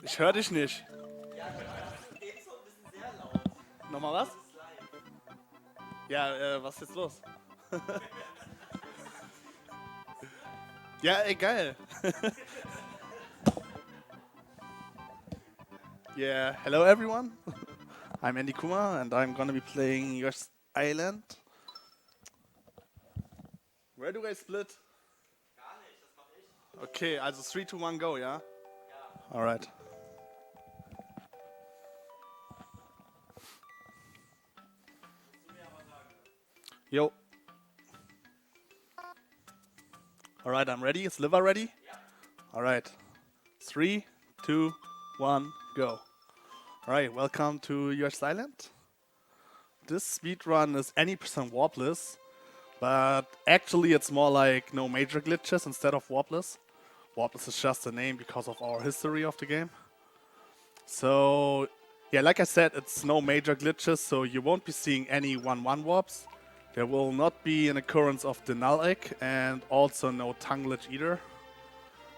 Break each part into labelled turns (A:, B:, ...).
A: Ich höre dich nicht.
B: Ja, das geht so ein bisschen sehr laut.
A: Nochmal was?
B: Das ist live.
A: Ja, was ist jetzt los? Ja, ey, geil. Yeah, hello everyone. I'm Andy Kuma and I'm gonna be playing Yoshi Island. Where do I split?
B: Gar nicht, das mach ich.
A: Okay, also 3, 2, 1, go, ja?
B: Ja.
A: Alright.
B: Musst du mir aber sagen.
A: Yo. Alright, I'm ready. Is Liver ready?
B: Ja.
A: Alright. 3, 2, 1, go. Alright, welcome to Yoshi Island. This speedrun is any percent warpless, but actually it's more like no major glitches instead of warpless. Warpless is just a name because of our history of the game. So, yeah, like I said, it's no major glitches, so you won't be seeing any 1-1 warps. There will not be an occurrence of the null egg, and also no tongue glitch either.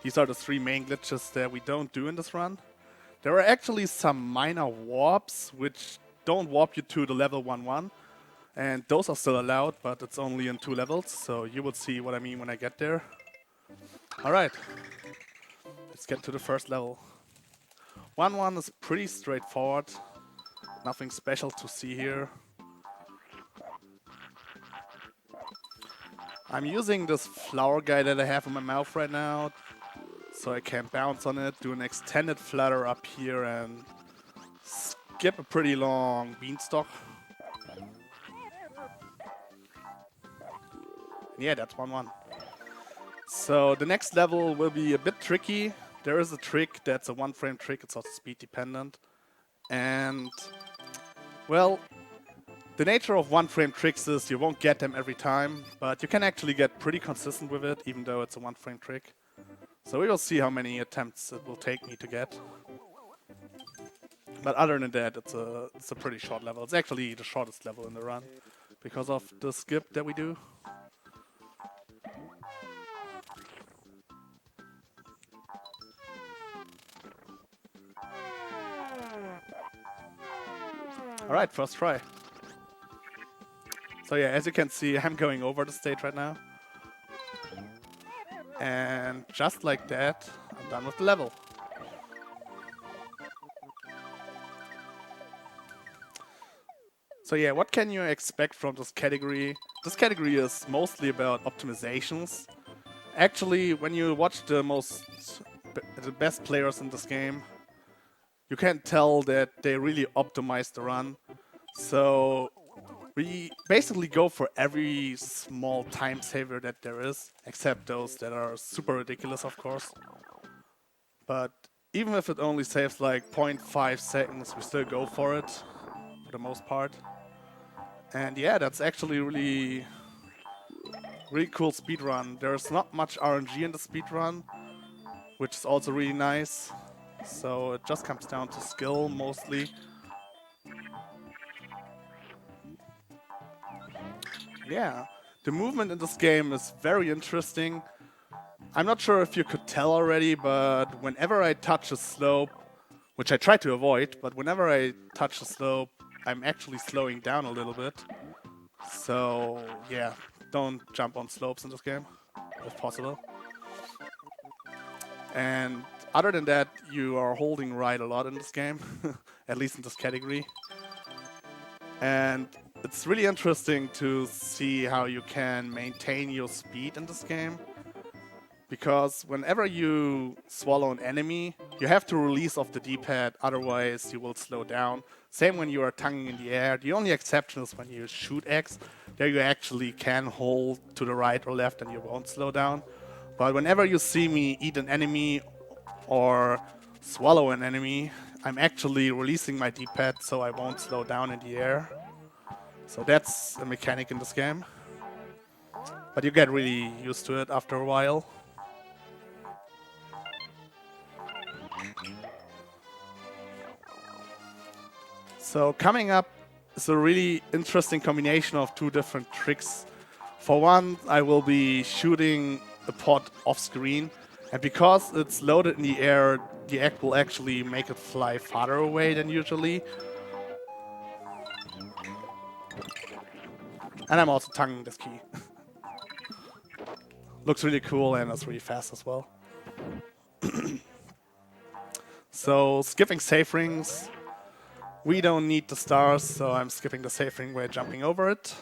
A: These are the 3 main glitches that we don't do in this run. There are actually some minor warps which don't warp you to the level 1-1, and those are still allowed, but it's only in 2 levels, so you will see what I mean when I get there. Alright, let's get to the first level. 1-1 is pretty straightforward, nothing special to see here. I'm using this flower guy that I have in my mouth right now, so I can bounce on it, do an extended flutter up here, and skip a pretty long beanstalk. Yeah, that's 1-1. So the next level will be a bit tricky. There is a trick that's a 1-frame trick, it's also speed dependent. And, well, the nature of 1-frame tricks is you won't get them every time, but you can actually get pretty consistent with it, even though it's a 1-frame trick. So we will see how many attempts it will take me to get. But other than that, it's a pretty short level. It's actually the shortest level in the run because of the skip that we do. Alright, first try. So yeah, as you can see, I'm going over the stage right now. And just like that, I'm done with the level. So yeah, what can you expect from this category? This category is mostly about optimizations. Actually, when you watch the best players in this game, you can tell that they really optimize the run. So we basically go for every small time saver that there is, except those that are super ridiculous, of course. But even if it only saves like 0.5 seconds, we still go for it, for the most part. And yeah, that's actually really cool speedrun. There's not much RNG in the speedrun, which is also really nice. So it just comes down to skill mostly. Yeah, the movement in this game is very interesting. I'm not sure if you could tell already, but whenever I touch a slope, which I try to avoid, but whenever I touch a slope, I'm actually slowing down a little bit. So yeah, don't jump on slopes in this game, if possible. And other than that, you are holding right a lot in this game, at least in this category. And it's really interesting to see how you can maintain your speed in this game. Because whenever you swallow an enemy, you have to release off the D-pad, otherwise you will slow down. Same when you are tonguing in the air. The only exception is when you shoot X. There you actually can hold to the right or left and you won't slow down. But whenever you see me eat an enemy or swallow an enemy, I'm actually releasing my D-pad so I won't slow down in the air. So that's a mechanic in this game. But you get really used to it after a while. So coming up is a really interesting combination of 2 different tricks. For one, I will be shooting a pot off screen. And because it's loaded in the air, the egg will actually make it fly farther away than usually. And I'm also tonguing this key. Looks really cool and it's really fast as well. So skipping safe rings. We don't need the stars, so I'm skipping the safe ring by jumping over it.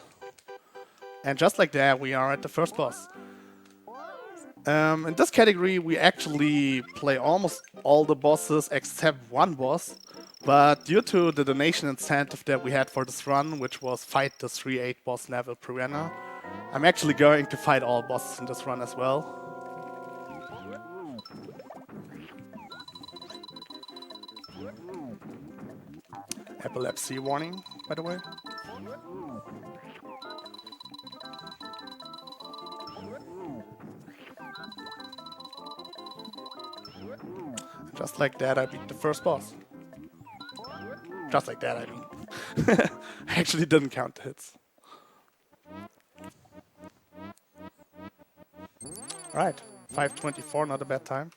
A: And just like that, we are at the first boss. In this category, we actually play almost all the bosses except one boss. But due to the donation incentive that we had for this run, which was fight the 3-8 boss level Piranha, I'm actually going to fight all bosses in this run as well. Epilepsy warning, by the way. Just like that, I beat the first boss. Just like that, I mean. I actually didn't count the hits. Right, 5:24, not a bad time.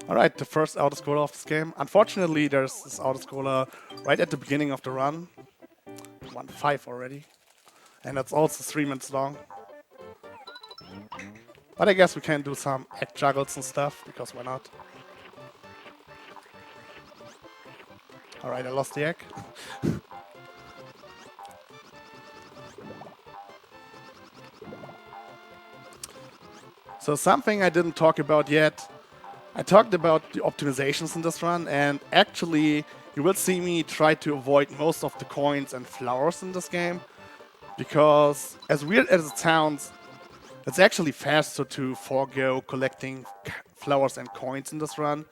A: Alright, the first auto-scroller of this game. Unfortunately, there's this auto-scroller right at the beginning of the run. 1-5 already. And that's also 3 minutes long. But I guess we can do some egg juggles and stuff, because why not? Alright, I lost the egg. So something I didn't talk about yet. I talked about the optimizations in this run, and actually you will see me try to avoid most of the coins and flowers in this game, because as weird as it sounds, it's actually faster to forego collecting flowers and coins in this run.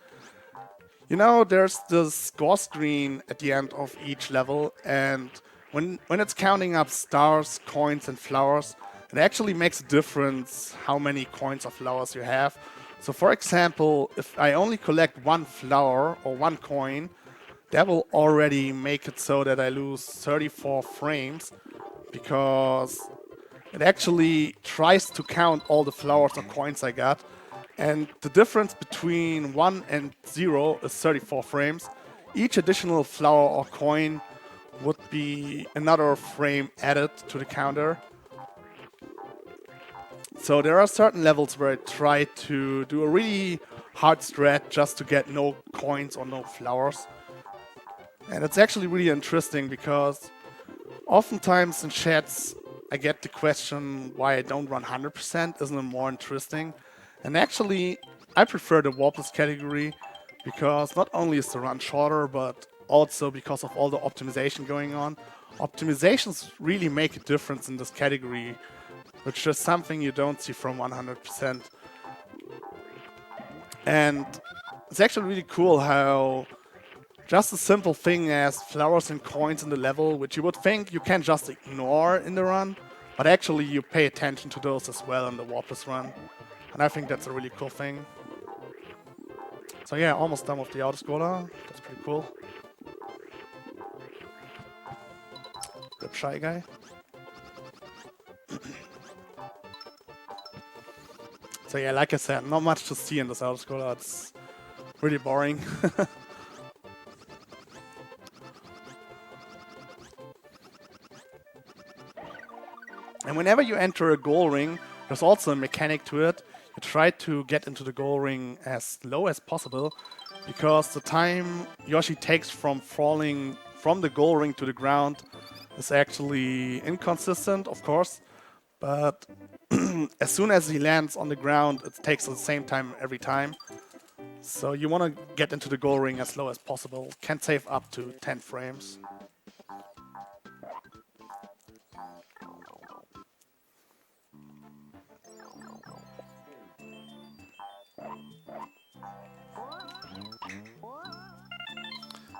A: You know, there's this score screen at the end of each level, and when it's counting up stars, coins, and flowers, it actually makes a difference how many coins or flowers you have. So for example, if I only collect one flower or one coin, that will already make it so that I lose 34 frames, because it actually tries to count all the flowers or coins I got. And the difference between 1 and 0 is 34 frames. Each additional flower or coin would be another frame added to the counter. So there are certain levels where I try to do a really hard strat just to get no coins or no flowers. And it's actually really interesting, because oftentimes in chats I get the question why I don't run 100%, isn't it more interesting? And actually I prefer the warpless category, because not only is the run shorter, but also because of all the optimization going on. Optimizations really make a difference in this category, which is something you don't see from 100%. And it's actually really cool how just a simple thing as flowers and coins in the level, which you would think you can just ignore in the run, but actually you pay attention to those as well in the warpless run. And I think that's a really cool thing. So yeah, almost done with the auto-scroller. That's pretty cool. Good Shy Guy. So yeah, like I said, not much to see in this auto-scroller. It's really boring. And whenever you enter a goal ring, there's also a mechanic to it. You try to get into the goal ring as low as possible, because the time Yoshi takes from falling from the goal ring to the ground is actually inconsistent, of course. But as soon as he lands on the ground, it takes the same time every time. So you want to get into the goal ring as low as possible. Can save up to 10 frames.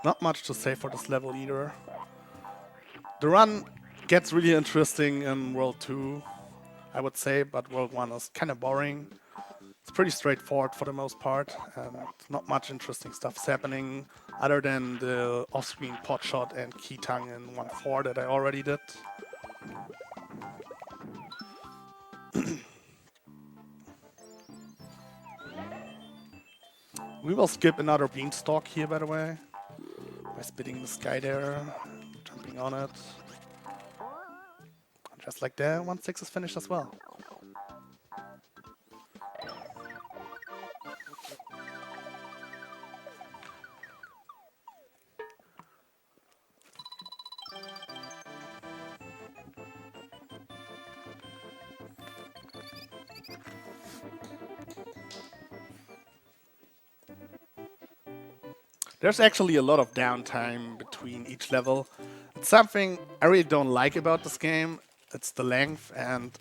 A: Not much to say for this level either. The run gets really interesting in World 2, I would say, but World 1 is kind of boring. It's pretty straightforward for the most part, and not much interesting stuff is happening other than the off-screen pot shot and key tongue in 1-4 that I already did. We will skip another beanstalk here, by the way, by spitting this guy there, jumping on it. Just like that, 1-6 is finished as well. There's actually a lot of downtime between each level. It's something I really don't like about this game. It's the length, and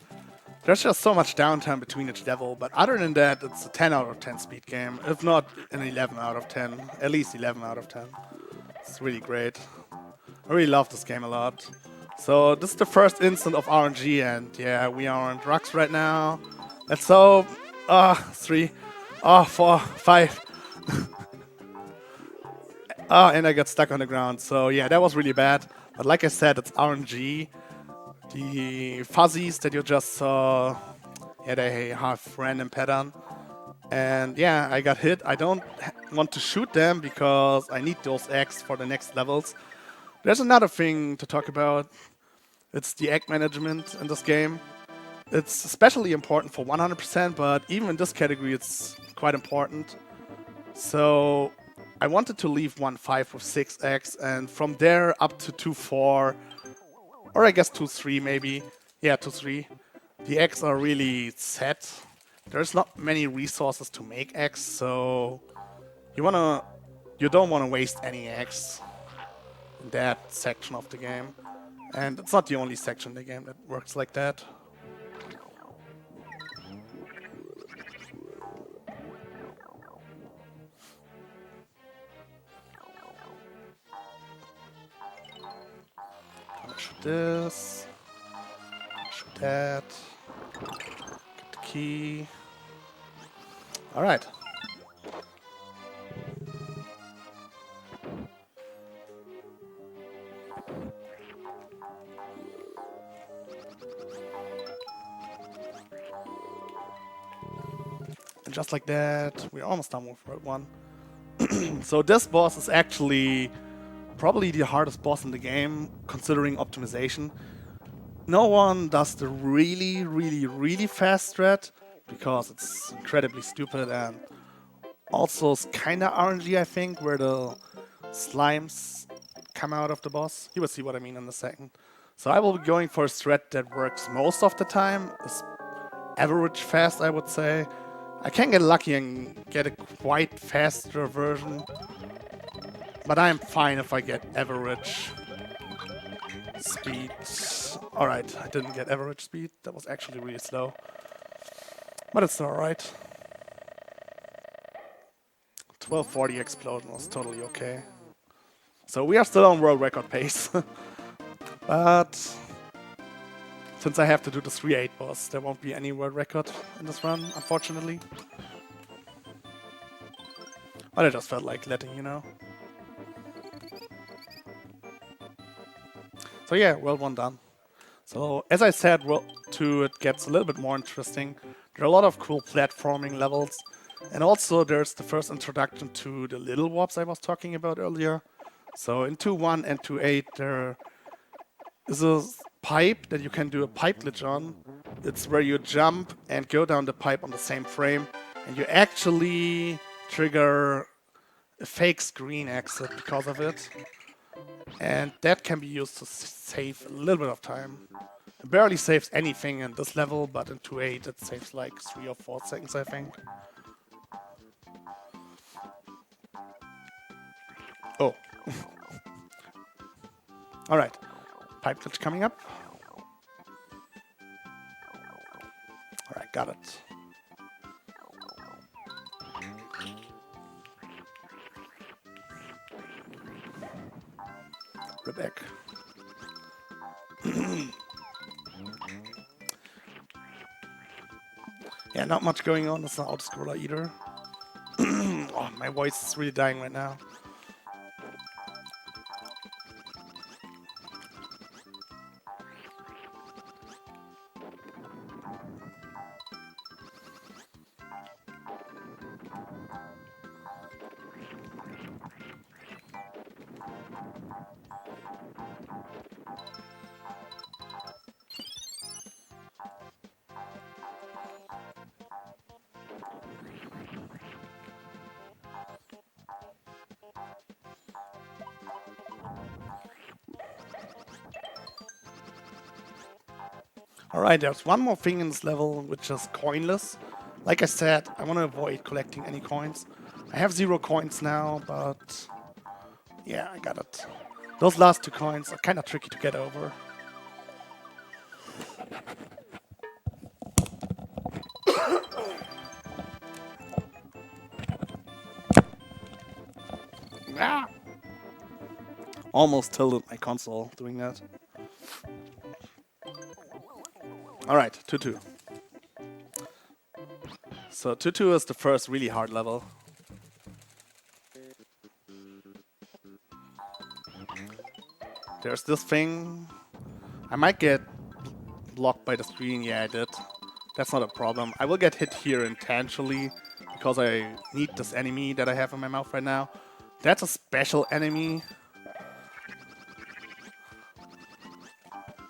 A: there's just so much downtime between each level. But other than that, it's a 10 out of 10 speed game. If not an 11 out of 10, at least 11 out of 10. It's really great. I really love this game a lot. So this is the first instant of RNG, and yeah, we are on drugs right now. Let's hope. 3, 4, 5. And I got stuck on the ground. So yeah, that was really bad. But like I said, it's RNG. The fuzzies that you just saw, yeah, they have random pattern. And yeah, I got hit. I don't want to shoot them because I need those eggs for the next levels. There's another thing to talk about. It's the egg management in this game. It's especially important for 100%, but even in this category, it's quite important. So I wanted to leave 1-5 with 6 eggs, and from there up to 2-4, or I guess 2-3 maybe. Yeah, 2-3. The eggs are really set. There's not many resources to make eggs, so you don't wanna waste any eggs in that section of the game. And it's not the only section in the game that works like that. Shoot this. Shoot that. Get the key. Alright. And just like that, we're almost done with Road 1. So this boss is actually probably the hardest boss in the game, considering optimization. No one does the really, really, really fast strat, because it's incredibly stupid, and also it's kinda RNG, I think, where the slimes come out of the boss. You will see what I mean in a second. So I will be going for a strat that works most of the time, is average fast, I would say. I can get lucky and get a quite faster version, but I'm fine if I get average speed. Alright, I didn't get average speed. That was actually really slow. But it's alright. 1240 explosion was totally okay. So we are still on world record pace. But since I have to do the 3-8 boss, there won't be any world record in this run, unfortunately. But I just felt like letting you know. So yeah, World 1 done. So as I said, World 2 it gets a little bit more interesting. There are a lot of cool platforming levels. And also there's the first introduction to the little warps I was talking about earlier. So in 2-1 and 2-8 there is a pipe that you can do a pipe glitch on. It's where you jump and go down the pipe on the same frame, and you actually trigger a fake screen exit because of it. And that can be used to save a little bit of time. It barely saves anything in this level, but in 2.8 it saves like 3 or 4 seconds, I think. Oh. Alright. Pipe glitch coming up. Alright, got it. We're back. Yeah, not much going on. It's not auto-scroller either. Oh, my voice is really dying right now. Alright, there's one more thing in this level, which is coinless. Like I said, I want to avoid collecting any coins. I have 0 coins now, but yeah, I got it. Those last 2 coins are kind of tricky to get over. Ah! Almost tilted my console doing that. Alright, 2-2. So 2-2 is the first really hard level. There's this thing. I might get blocked by the screen. Yeah, I did. That's not a problem. I will get hit here intentionally because I need this enemy that I have in my mouth right now. That's a special enemy.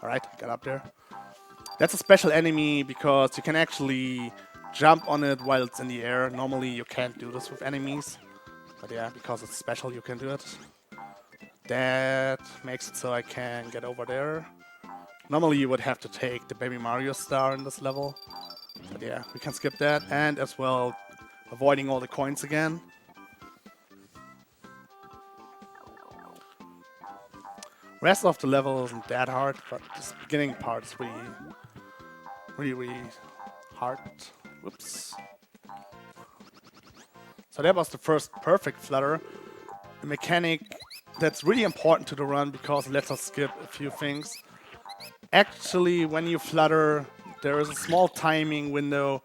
A: Alright, get up there. That's a special enemy because you can actually jump on it while it's in the air. Normally you can't do this with enemies. But yeah, because it's special you can do it. That makes it so I can get over there. Normally you would have to take the Baby Mario star in this level. But yeah, we can skip that. And as well, avoiding all the coins again. Rest of the level isn't that hard, but this beginning part is really hard. Whoops. So that was the first perfect flutter. A mechanic that's really important to the run because it lets us skip a few things. Actually, when you flutter, there is a small timing window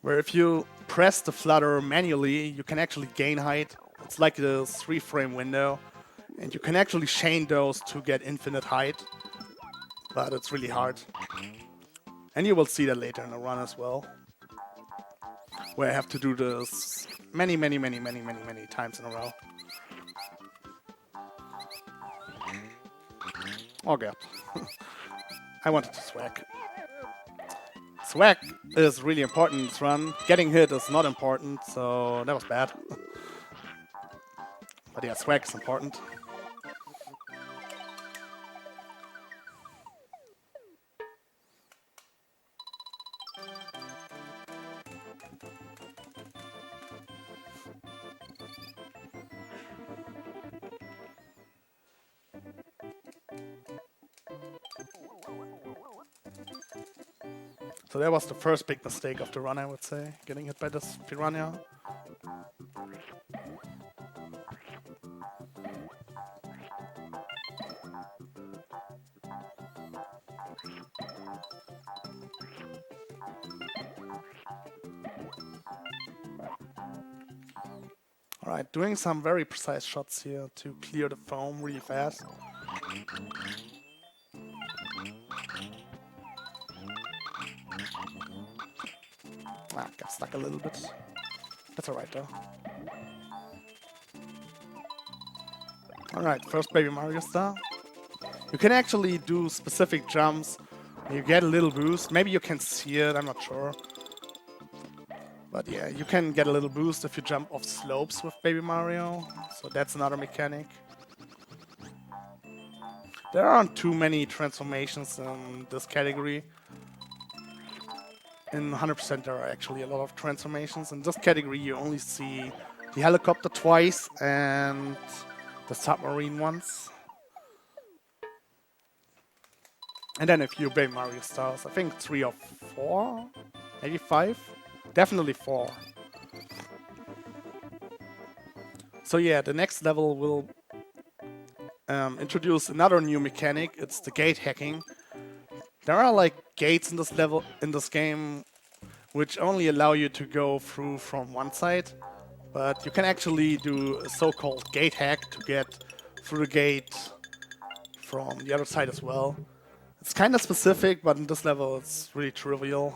A: where if you press the flutter manually, you can actually gain height. It's like a 3-frame window. And you can actually chain those to get infinite height. But it's really hard. And you will see that later in the run as well. Where I have to do this many times in a row. Oh god. I wanted to swag. Swag is really important in this run. Getting hit is not important, so that was bad. But yeah, swag is important. So that was the first big mistake of the run, I would say. Getting hit by this piranha. Alright, doing some very precise shots here to clear the foam really fast. Ah, got stuck a little bit. That's alright though. Alright, first Baby Mario star. You can actually do specific jumps. You get a little boost. Maybe you can see it, I'm not sure. But yeah, you can get a little boost if you jump off slopes with Baby Mario. So that's another mechanic. There aren't too many transformations in this category. In 100% there are actually a lot of transformations. In this category you only see the helicopter twice and the submarine once. And then a few Baby Mario stars. I think 3 or 4? Maybe 5? Definitely 4. So yeah, the next level will introduce another new mechanic. It's the gate hacking. There are like gates in this level, in this game, which only allow you to go through from one side, but you can actually do a so-called gate hack to get through the gate from the other side as well. It's kind of specific, but in this level it's really trivial.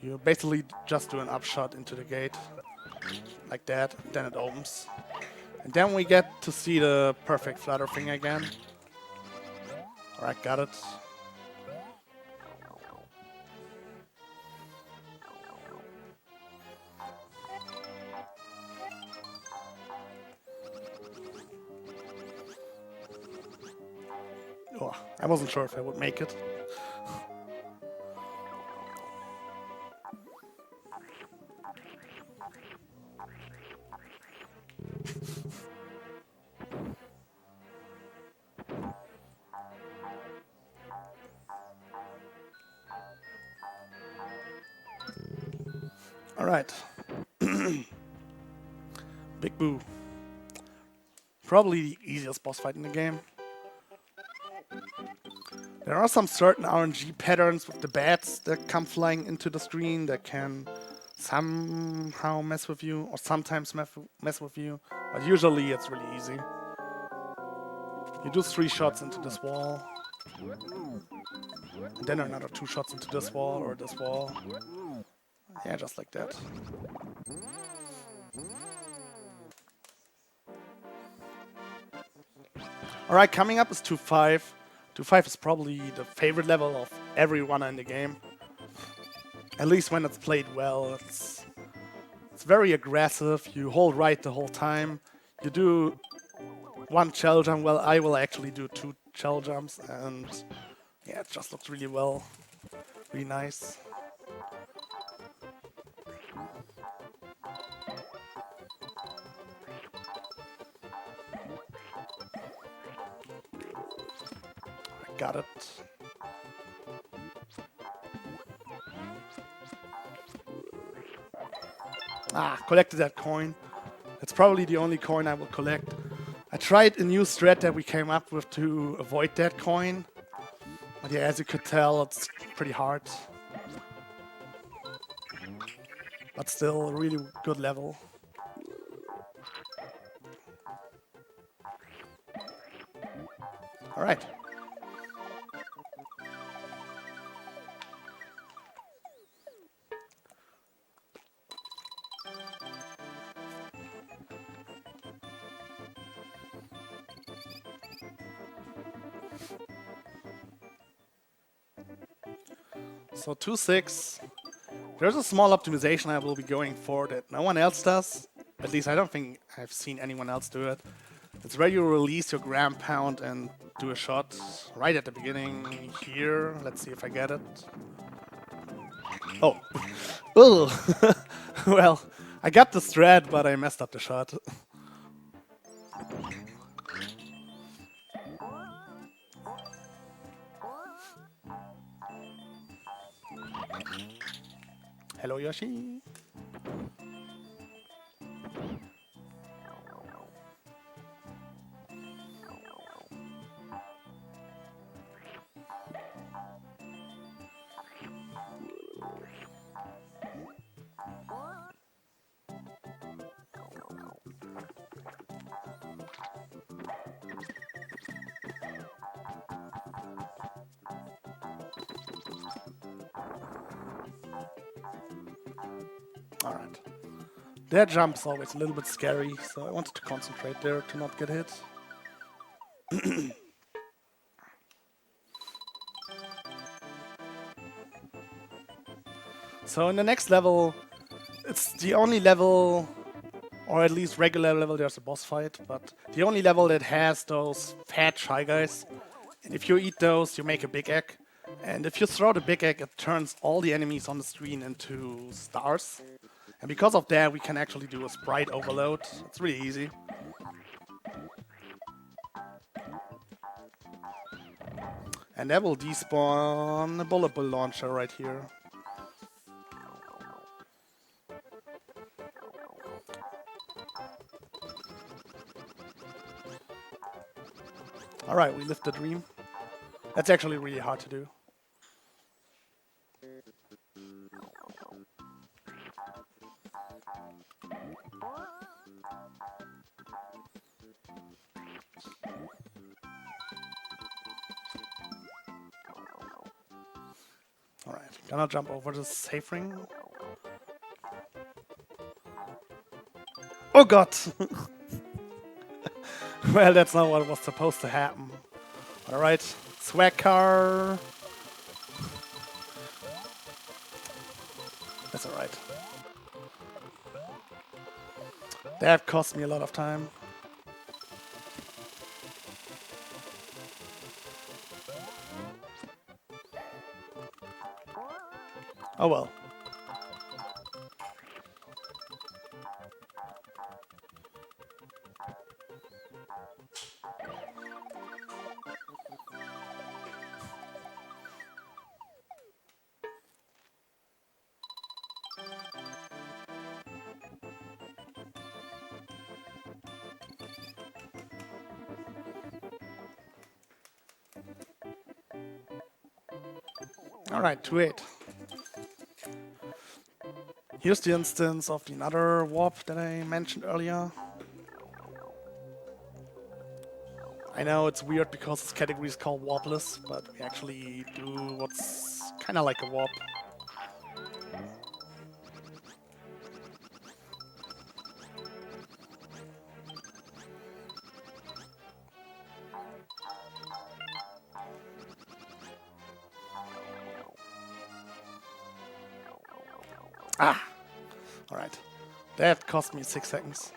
A: You basically just do an upshot into the gate, like that, then it opens. And then we get to see the perfect flutter thing again. Alright, got it. Oh, I wasn't sure if I would make it. Alright. Big Boo. Probably the easiest boss fight in the game. There are some certain RNG patterns with the bats that come flying into the screen that can somehow mess with you, or sometimes mess with you, but usually it's really easy. You do 3 shots into this wall, and then another 2 shots into this wall or this wall. Yeah, just like that. Alright, coming up is 2-5. 2-5 is probably the favorite level of every runner in the game. At least when it's played well. It's very aggressive. You hold right the whole time. You do 1 shell jump. Well, I will actually do 2 shell jumps, and yeah, it just looks really well. Really nice. Got it. Ah, collected that coin. It's probably the only coin I will collect. I tried a new strat that we came up with to avoid that coin. But yeah, as you could tell, it's pretty hard. But still, a really good level. Alright. So 2-6. There's a small optimization I will be going for that no one else does. At least I don't think I've seen anyone else do it. It's where you release your gram pound and do a shot right at the beginning here. Let's see if I get it. Oh. Ugh. Well, I got the strat, but I messed up the shot. Hello, Yoshi. Alright. That jump's always a little bit scary, so I wanted to concentrate there to not get hit. So in the next level, it's the only level, or at least regular level, there's a boss fight, but the only level that has those fat Shy Guys. And if you eat those, you make a big egg. And if you throw the big egg, it turns all the enemies on the screen into stars. And because of that, we can actually do a sprite overload. It's really easy. And that will despawn a bullet bill launcher right here. Alright, we live the dream. That's actually really hard to do. Gonna jump over the safe ring. Oh god! Well, that's not what was supposed to happen. Alright, swag car. That's alright. That cost me a lot of time. Oh well. Alright, 2-8. Here's the instance of the another warp that I mentioned earlier. I know it's weird because this category is called warpless, but we actually do what's kind of like a warp. Ah! Alright. That cost me 6 seconds.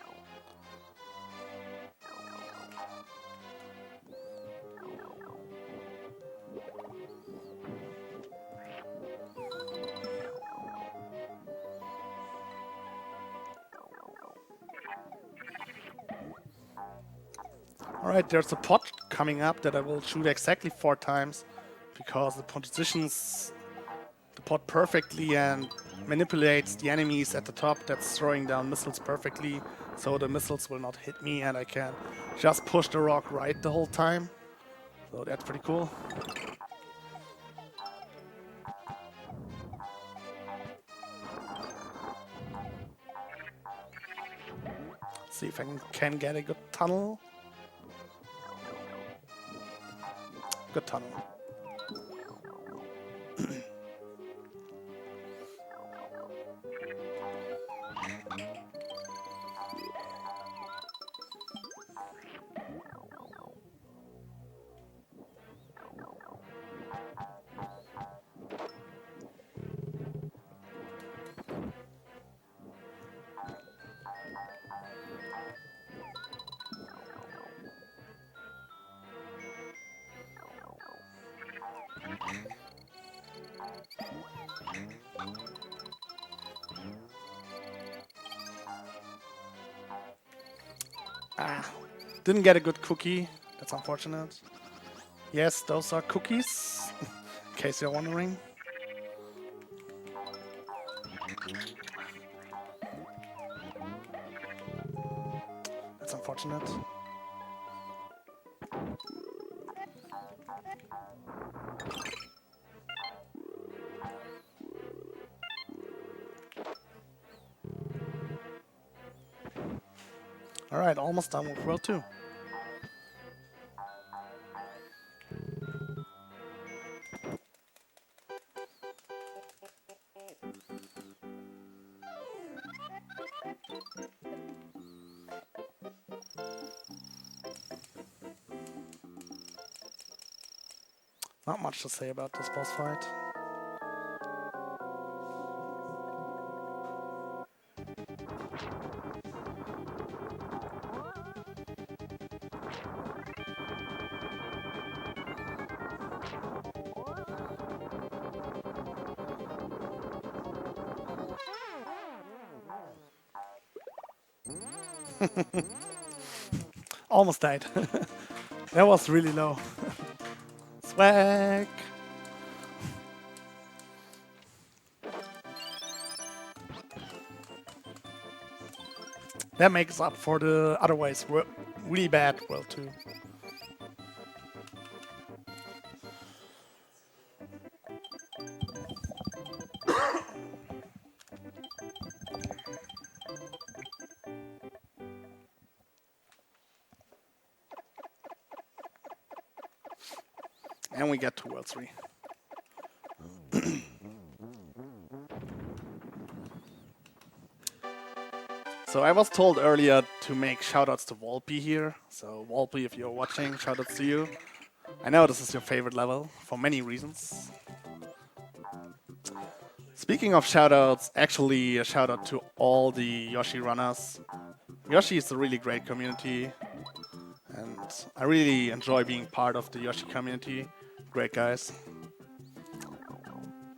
A: Alright, there's a pot coming up that I will shoot exactly 4 times because it positions the pot perfectly and manipulates the enemies at the top that's throwing down missiles perfectly, so the missiles will not hit me and I can just push the rock right the whole time. So that's pretty cool. Let's see if I can get a good tunnel. Good tunnel. Ah, didn't get a good cookie. That's unfortunate. Yes, those are cookies, in case you're wondering. That's unfortunate. Alright, almost done with World 2. Not much to say about this boss fight. Almost died. That was really low. Swag! That makes up for the otherwise really bad World 2. And we get to World 3. So I was told earlier to make shoutouts to Volpe here. So Volpe, if you're watching, shoutouts to you. I know this is your favorite level for many reasons. Speaking of shoutouts, actually a shoutout to all the Yoshi runners. Yoshi is a really great community, and I really enjoy being part of the Yoshi community. Great guys.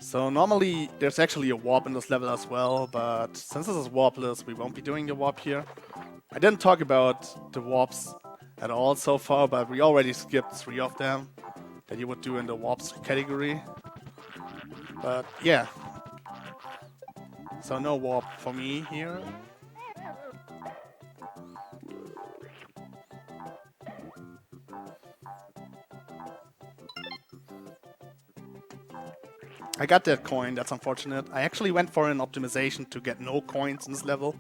A: So normally there's actually a warp in this level as well, but since this is warpless, we won't be doing the warp here. I didn't talk about the warps at all so far, but we already skipped 3 of them that you would do in the warps category. But yeah, so no warp for me here. I got that coin, that's unfortunate. I actually went for an optimization to get no coins in this level,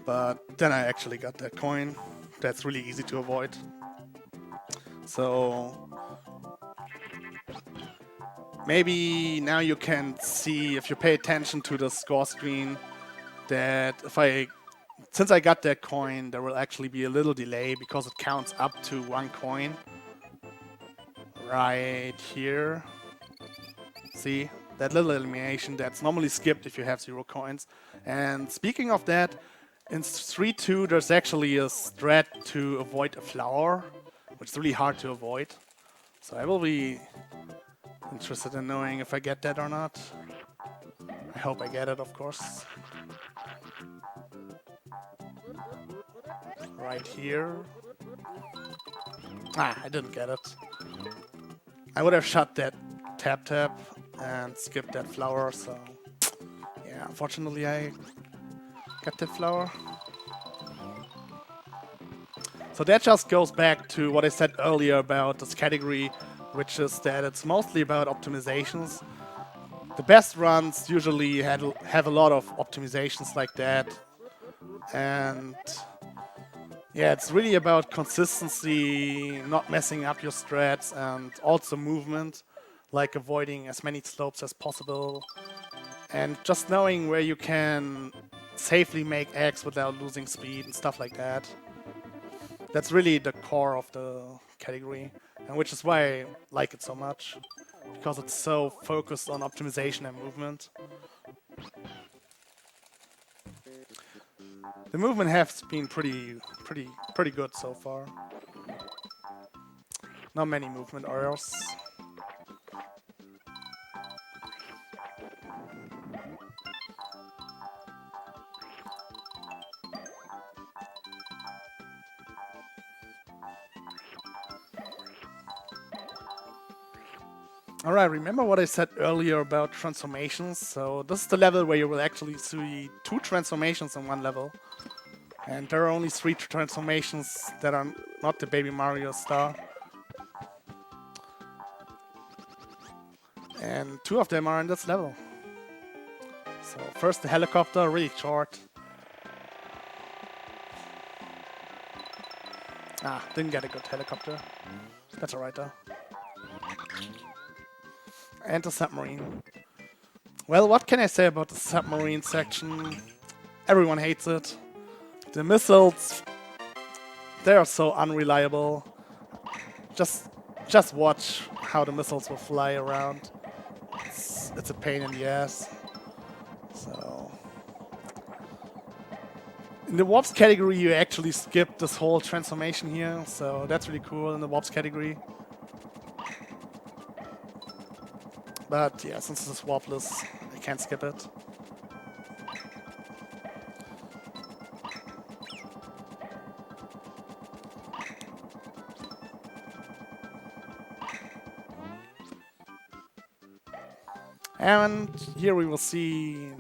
A: but then I actually got that coin. That's really easy to avoid. So maybe now you can see, if you pay attention to the score screen, that since I got that coin, there will actually be a little delay because it counts up to 1 coin. Right here. See? That little elimination that's normally skipped if you have 0 coins. And speaking of that, in 3-2 there's actually a strat to avoid a flower, which is really hard to avoid. So I will be interested in knowing if I get that or not. I hope I get it, of course. Right here. Ah, I didn't get it. I would have shot that tap and skipped that flower, so yeah, unfortunately I got that flower. So that just goes back to what I said earlier about this category, which is that it's mostly about optimizations. The best runs usually have a lot of optimizations like that, and yeah, it's really about consistency, not messing up your strats, and also movement, like avoiding as many slopes as possible, and just knowing where you can safely make X without losing speed and stuff like that. That's really the core of the category, and which is why I like it so much, because it's so focused on optimization and movement. The movement has been pretty good so far. Not many movement errors. Alright, remember what I said earlier about transformations? So this is the level where you will actually see 2 transformations in one level. And there are only 3 transformations that are not the Baby Mario star. And 2 of them are in this level. So first the helicopter, really short. Ah, didn't get a good helicopter. That's alright though. And the submarine. Well, what can I say about the submarine section? Everyone hates it. The missiles, they are so unreliable. Just watch how the missiles will fly around. It's a pain in the ass. So in the warps category, you actually skip this whole transformation here, so that's really cool in the warps category. But yeah, since this is warpless, I can't skip it. And here we will see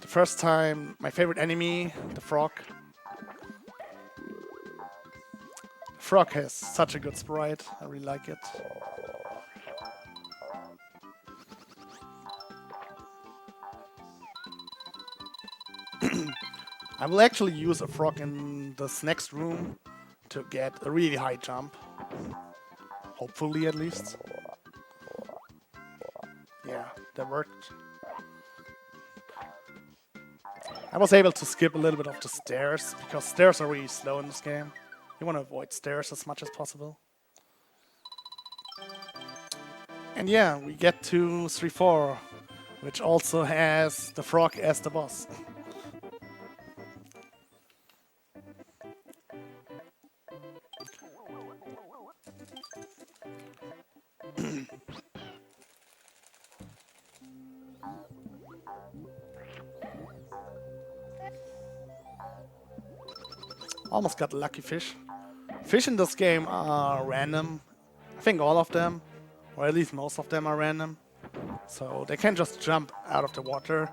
A: the first time my favorite enemy, the frog. The frog has such a good sprite, I really like it. I will actually use a frog in this next room to get a really high jump. Hopefully, at least. Yeah, that worked. I was able to skip a little bit of the stairs, because stairs are really slow in this game. You want to avoid stairs as much as possible. And yeah, we get to 3-4, which also has the frog as the boss. Almost got a lucky fish. Fish in this game are random. I think all of them, or at least most of them are random. So they can just jump out of the water.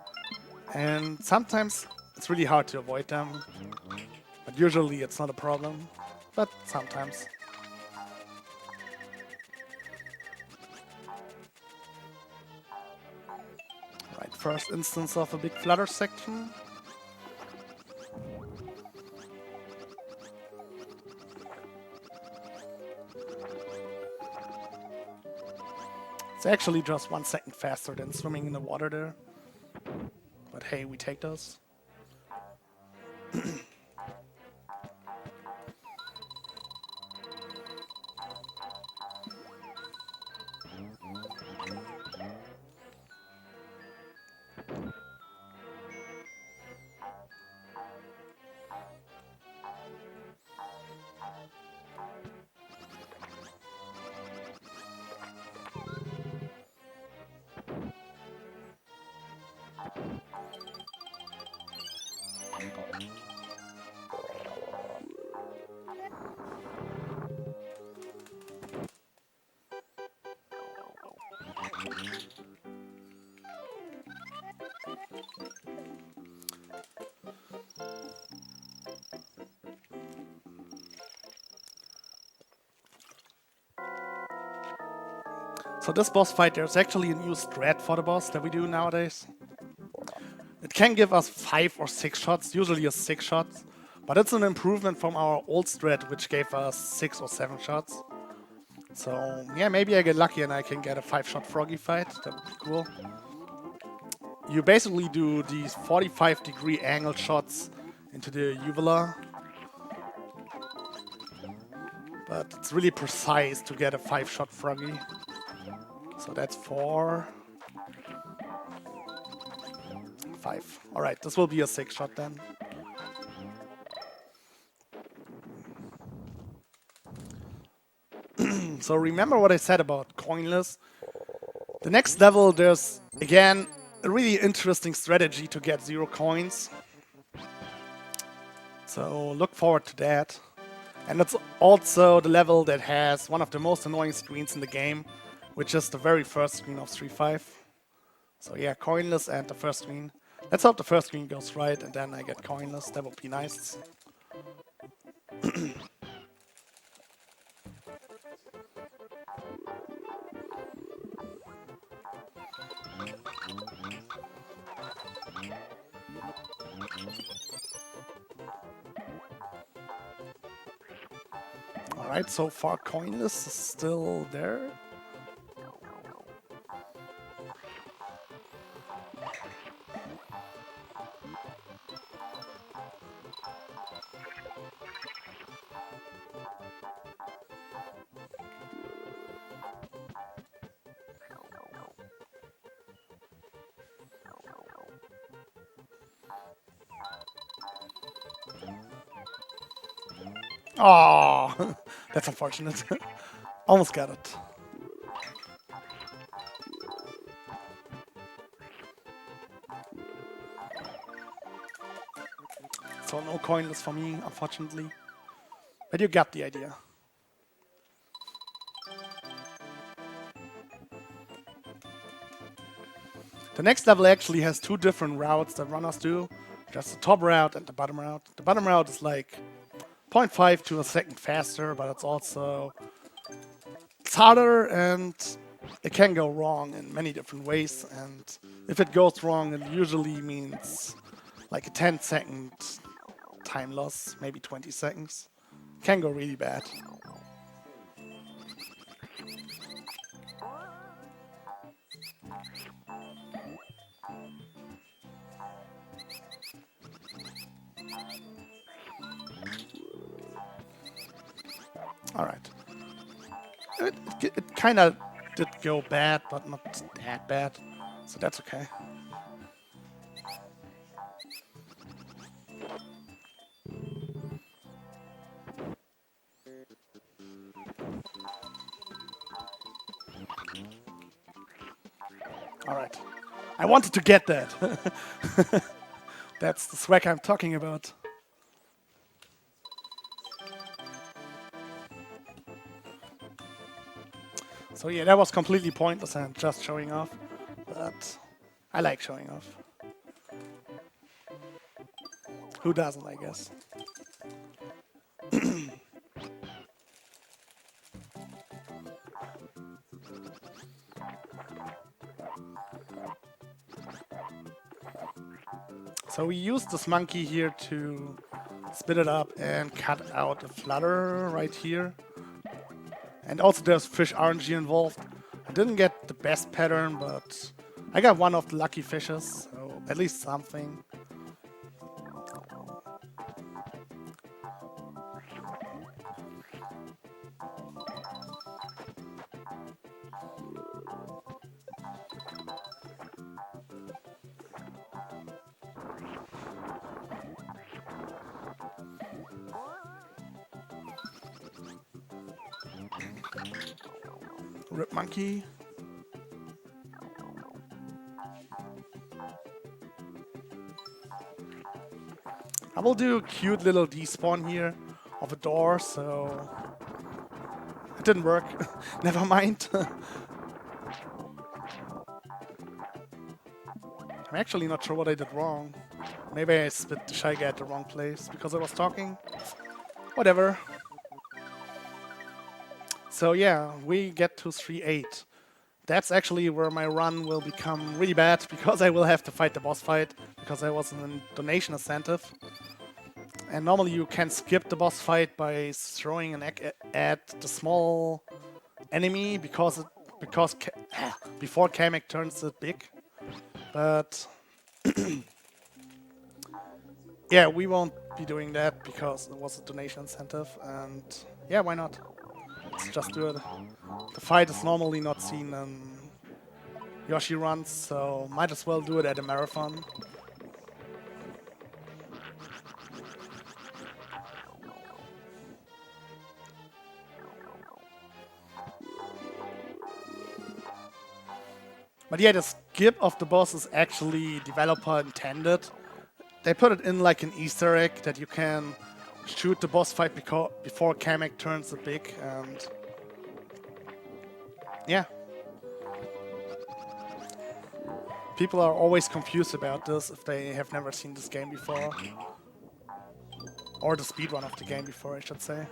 A: And sometimes it's really hard to avoid them. But usually it's not a problem. But sometimes. Right, first instance of a big flutter section. It's actually just 1 second faster than swimming in the water there. But hey, we take those. So this boss fight, there's actually a new strat for the boss that we do nowadays. It can give us 5 or 6 shots, usually a 6 shots, but it's an improvement from our old strat, which gave us 6 or 7 shots. So yeah, maybe I get lucky and I can get a 5-shot froggy fight. That would be cool. You basically do these 45-degree angle shots into the uvula, but it's really precise to get a 5-shot froggy. So that's 4, 5. Alright, this will be a 6-shot then. So remember what I said about coinless? The next level, there's, again, a really interesting strategy to get 0 coins. So look forward to that. And it's also the level that has one of the most annoying screens in the game, which is the very first screen of 3.5. So yeah, coinless and the first screen. Let's hope the first screen goes right and then I get coinless. That would be nice. Alright, so far coinless is still there. Oh, that's unfortunate. Almost got it. So no coinless for me, unfortunately. But you got the idea. The next level actually has 2 different routes that runners do. Just the top route and the bottom route. The bottom route is like 0.5 to a second faster, but it's also it's harder and it can go wrong in many different ways. And if it goes wrong, it usually means like a 10-second time loss, maybe 20 seconds. Can go really bad. Alright. It kind of did go bad, but not that bad. So that's okay. Alright. I wanted to get that. That's the swag I'm talking about. So yeah, that was completely pointless and just showing off. But I like showing off. Who doesn't, I guess. So we use this monkey here to spit it up and cut out a flutter right here. And also there's fish RNG involved. I didn't get the best pattern, but I got one of the lucky fishes, so at least something. Rip monkey. I will do a cute little despawn here of a door, so it didn't work. Never mind. I'm actually not sure what I did wrong. Maybe I spit the Shy Guy at the wrong place because I was talking. Whatever. So yeah, we get to 3-8. That's actually where my run will become really bad because I will have to fight the boss fight because I was in a donation incentive. And normally you can skip the boss fight by throwing an egg at the small enemy because before Kamek turns it big. But yeah, we won't be doing that because it was a donation incentive, and yeah, why not? Let's just do it. The fight is normally not seen in Yoshi runs, so might as well do it at a marathon. But yeah, the skip of the boss is actually developer intended. They put it in like an Easter egg that you can shoot the boss fight before Kamek turns it big, and yeah. People are always confused about this if they have never seen this game before. Or the speedrun of the game before, I should say.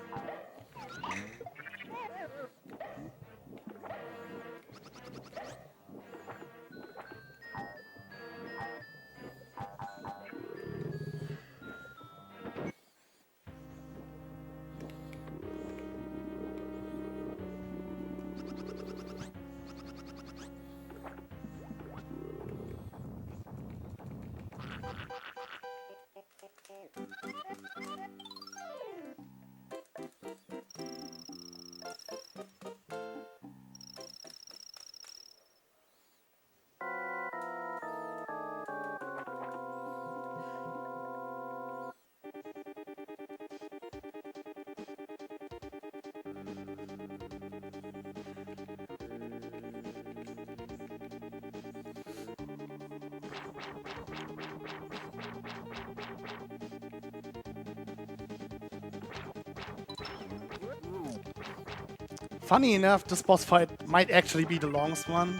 A: Funny enough, this boss fight might actually be the longest one.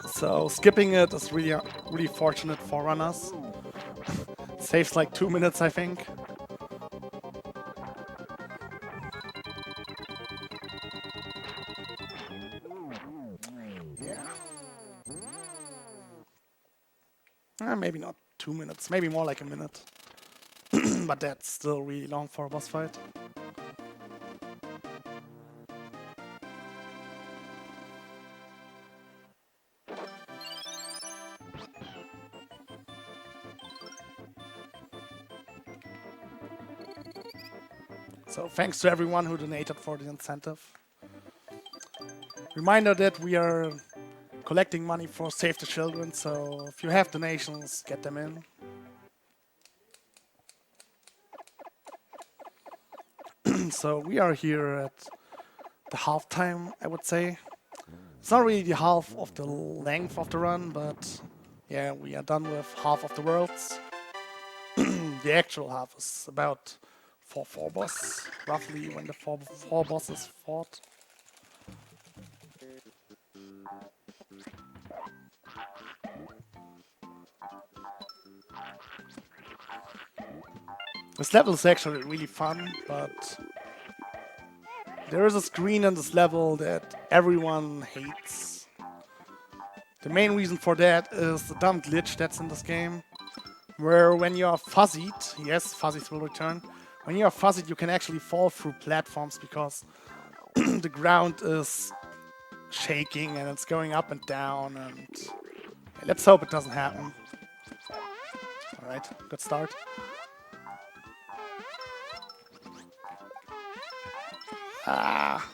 A: So skipping it is really fortunate for runners. Saves like 2 minutes, I think. Yeah. Maybe not 2 minutes, maybe more like a minute. But that's still really long for a boss fight. So thanks to everyone who donated for the incentive. Reminder that we are collecting money for Save the Children, so if you have donations, get them in. So we are here at the halftime, I would say. It's not really the half of the length of the run, but yeah, we are done with half of the worlds. The actual half is about 4 boss, roughly when the four bosses fought. This level is actually really fun, but there is a screen in this level that everyone hates. The main reason for that is the dumb glitch that's in this game, where when you are fuzzied, yes, fuzzies will return, when you are fuzzied you can actually fall through platforms because the ground is shaking and it's going up and down, and let's hope it doesn't happen. Alright, good start. Ah.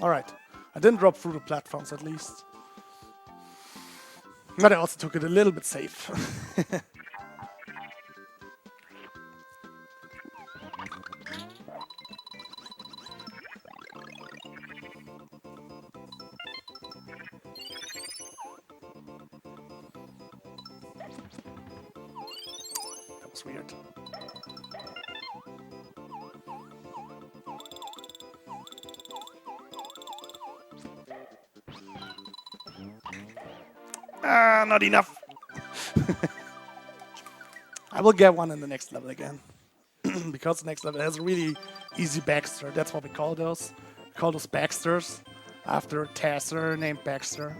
A: Alright, I didn't drop through the platforms at least. But I also took it a little bit safe. That was weird. Ah, not enough. I will get one in the next level again. Because the next level has a really easy Baxter. That's what we call those. We call those Baxters after a Tasser named Baxter.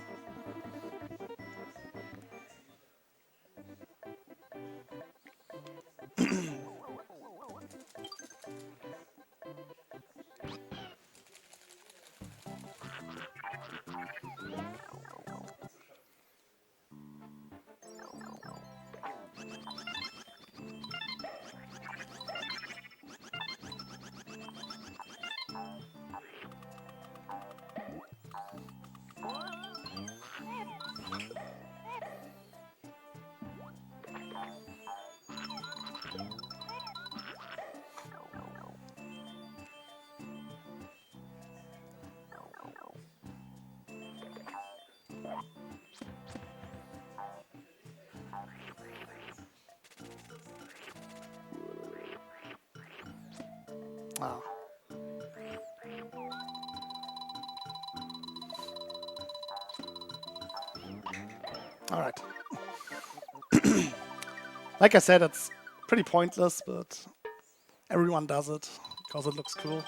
A: Oh. Alright. Like I said, it's pretty pointless, but everyone does it because it looks cool.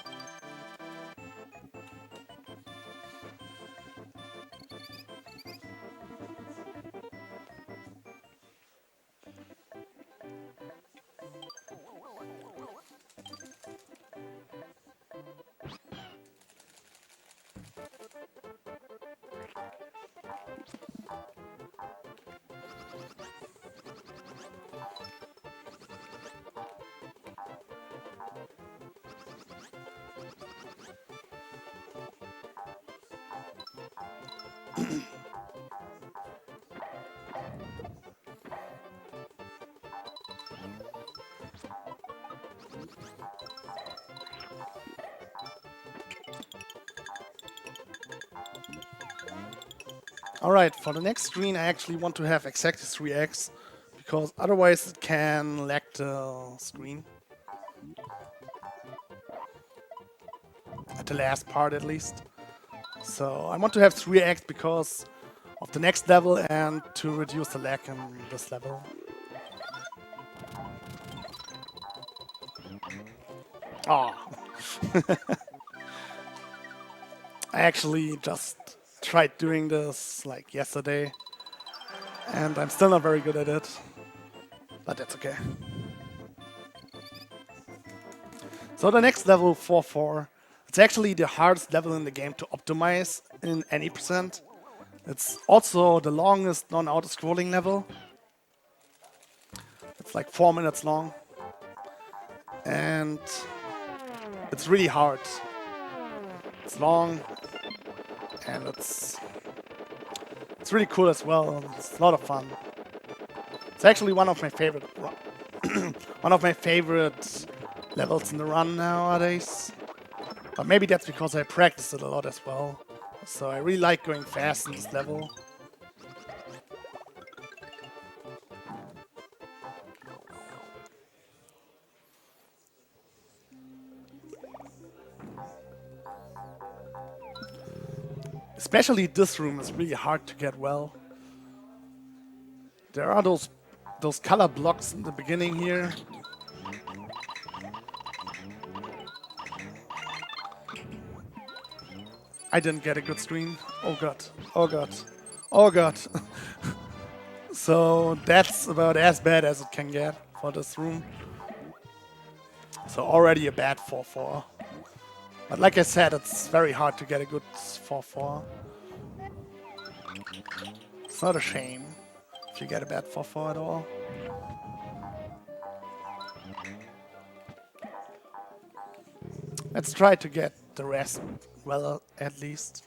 A: Alright, for the next screen I actually want to have exactly 3x, because otherwise it can lag the screen. At the last part at least. So I want to have 3x because of the next level and to reduce the lag in this level. Oh. I actually just tried doing this like yesterday and I'm still not very good at it, but that's okay. So the next level, 4-4, it's actually the hardest level in the game to optimize in any percent. It's also the longest non-auto-scrolling level. It's like 4 minutes long. and it's really hard. It's long, and it's really cool as well. It's a lot of fun. It's actually one of my favorite levels in the run nowadays. But maybe that's because I practice it a lot as well. So I really like going fast in this level. Especially this room is really hard to get well. There are those color blocks in the beginning here. I didn't get a good screen. Oh god. Oh god. Oh god. So that's about as bad as it can get for this room. So already a bad 4-4. But like I said, it's very hard to get a good 4-4. It's not a shame if you get a bad 4-4 at all. Let's try to get the rest well at least.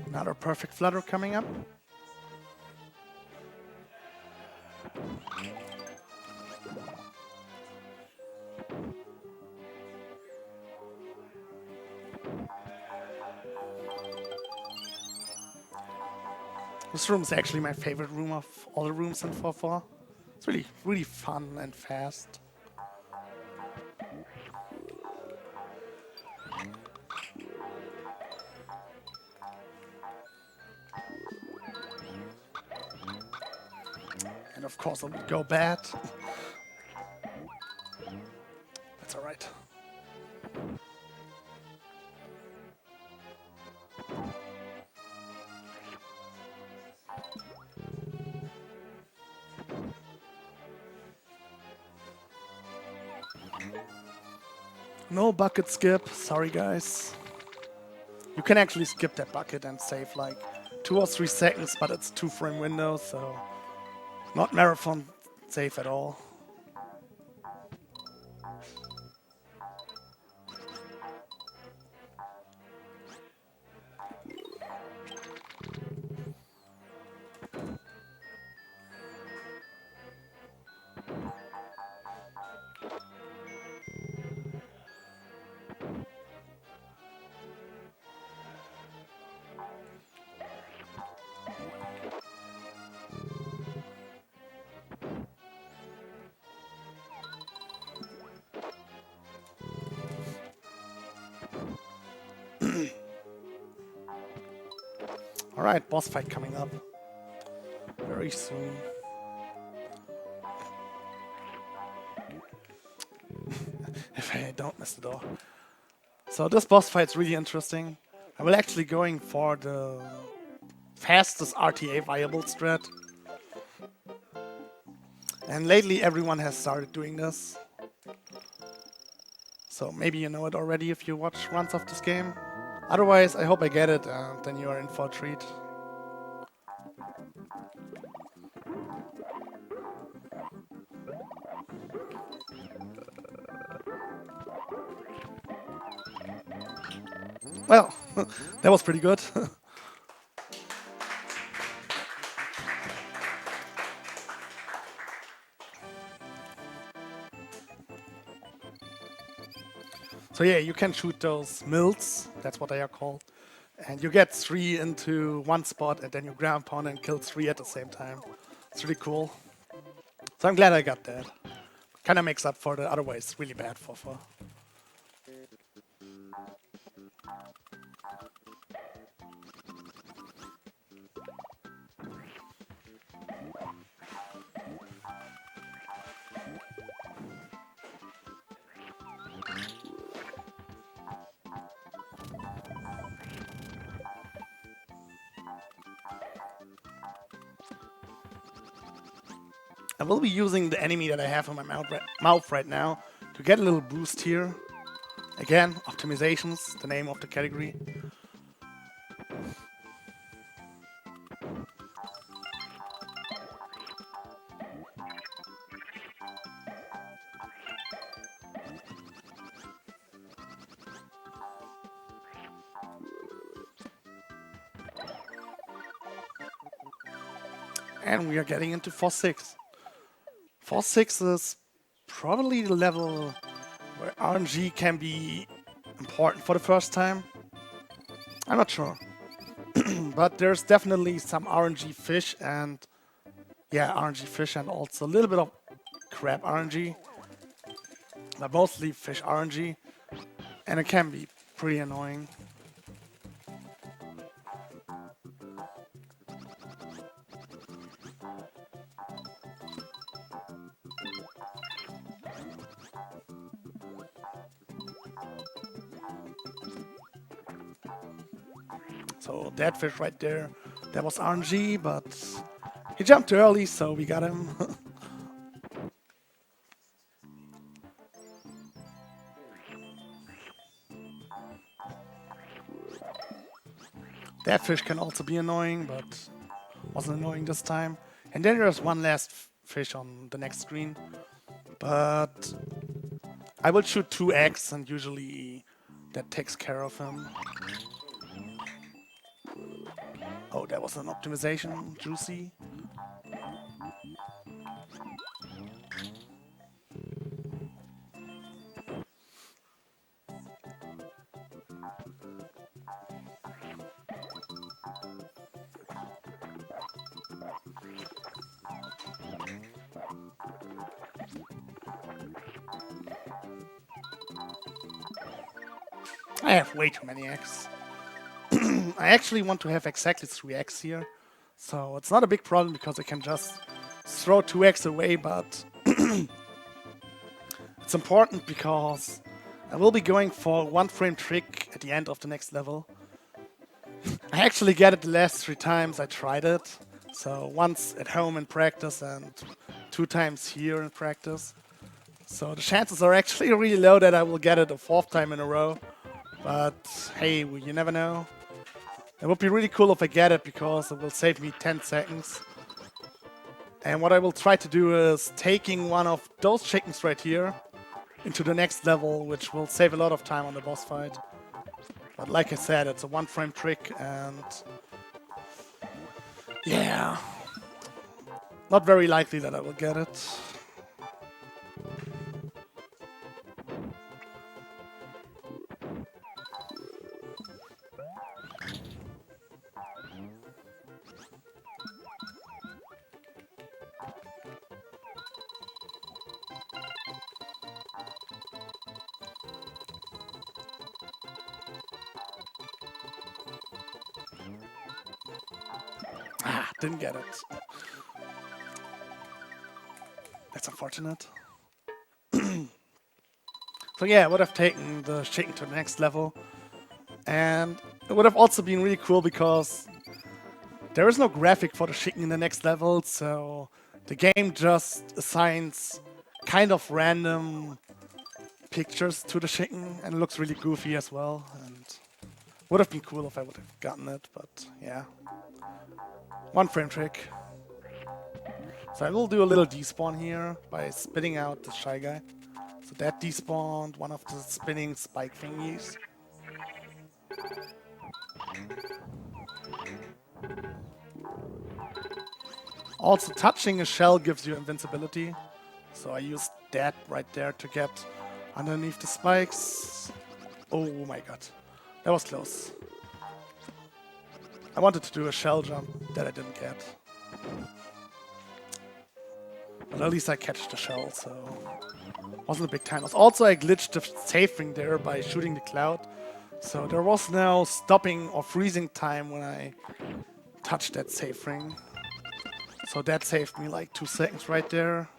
A: Another perfect flutter coming up. This room is actually my favorite room of all the rooms in 4-4. It's really, really fun and fast. And of course it would go bad. That's alright. No bucket skip, sorry guys. You can actually skip that bucket and save like 2 or 3 seconds, but it's 2-frame window, so not marathon safe at all. Alright, boss fight coming up very soon. If I don't miss the door. So this boss fight's really interesting. I will actually going for the fastest RTA viable strat. And lately everyone has started doing this. So maybe you know it already if you watch runs of this game. Otherwise, I hope I get it, and then you are in for a treat. Well, that was pretty good. So yeah, you can shoot those mills, that's what they are called. And you get 3 into one spot, and then you grab upon and kill 3 at the same time. It's really cool. So I'm glad I got that. Kinda makes up for the otherwise really bad 4-4. I will be using the enemy that I have in my mouth right now to get a little boost here. Again, optimizations, the name of the category. And we are getting into 4-6. 4-6 is probably the level where RNG can be important for the first time. I'm not sure. But there's definitely some RNG fish and yeah, RNG fish and also a little bit of crab RNG. But mostly fish RNG. And it can be pretty annoying. So that fish right there, that was RNG, but he jumped early, so we got him. That fish can also be annoying, but wasn't annoying this time. And then there's one last fish on the next screen. But I will shoot 2 eggs, and usually that takes care of him. Oh, that was an optimization. Juicy. I have way too many eggs. I actually want to have exactly 3 eggs here. So it's not a big problem because I can just throw 2 eggs away, but it's important because I will be going for 1-frame trick at the end of the next level. I actually get it the last 3 times I tried it. So once at home in practice and 2 times here in practice. So the chances are actually really low that I will get it a 4th time in a row. But hey, you never know. It would be really cool if I get it because it will save me 10 seconds. And what I will try to do is taking one of those chickens right here into the next level, which will save a lot of time on the boss fight. But like I said, it's a 1-frame trick and yeah, not very likely that I will get it. Ah, didn't get it. That's unfortunate. So yeah, I would have taken the chicken to the next level. And it would have also been really cool because there is no graphic for the chicken in the next level, so the game just assigns kind of random pictures to the chicken, and it looks really goofy as well. And would have been cool if I would have gotten it, but yeah. 1-frame trick. So I will do a little despawn here by spitting out the Shy Guy. So that despawned one of the spinning spike thingies. Also, touching a shell gives you invincibility. So I used that right there to get underneath the spikes. Oh my god. That was close. I wanted to do a shell jump that I didn't get. But at least I catch the shell, so wasn't a big time. Also, I glitched the save ring there by shooting the cloud. So there was no stopping or freezing time when I touched that save ring. So that saved me like 2 seconds right there.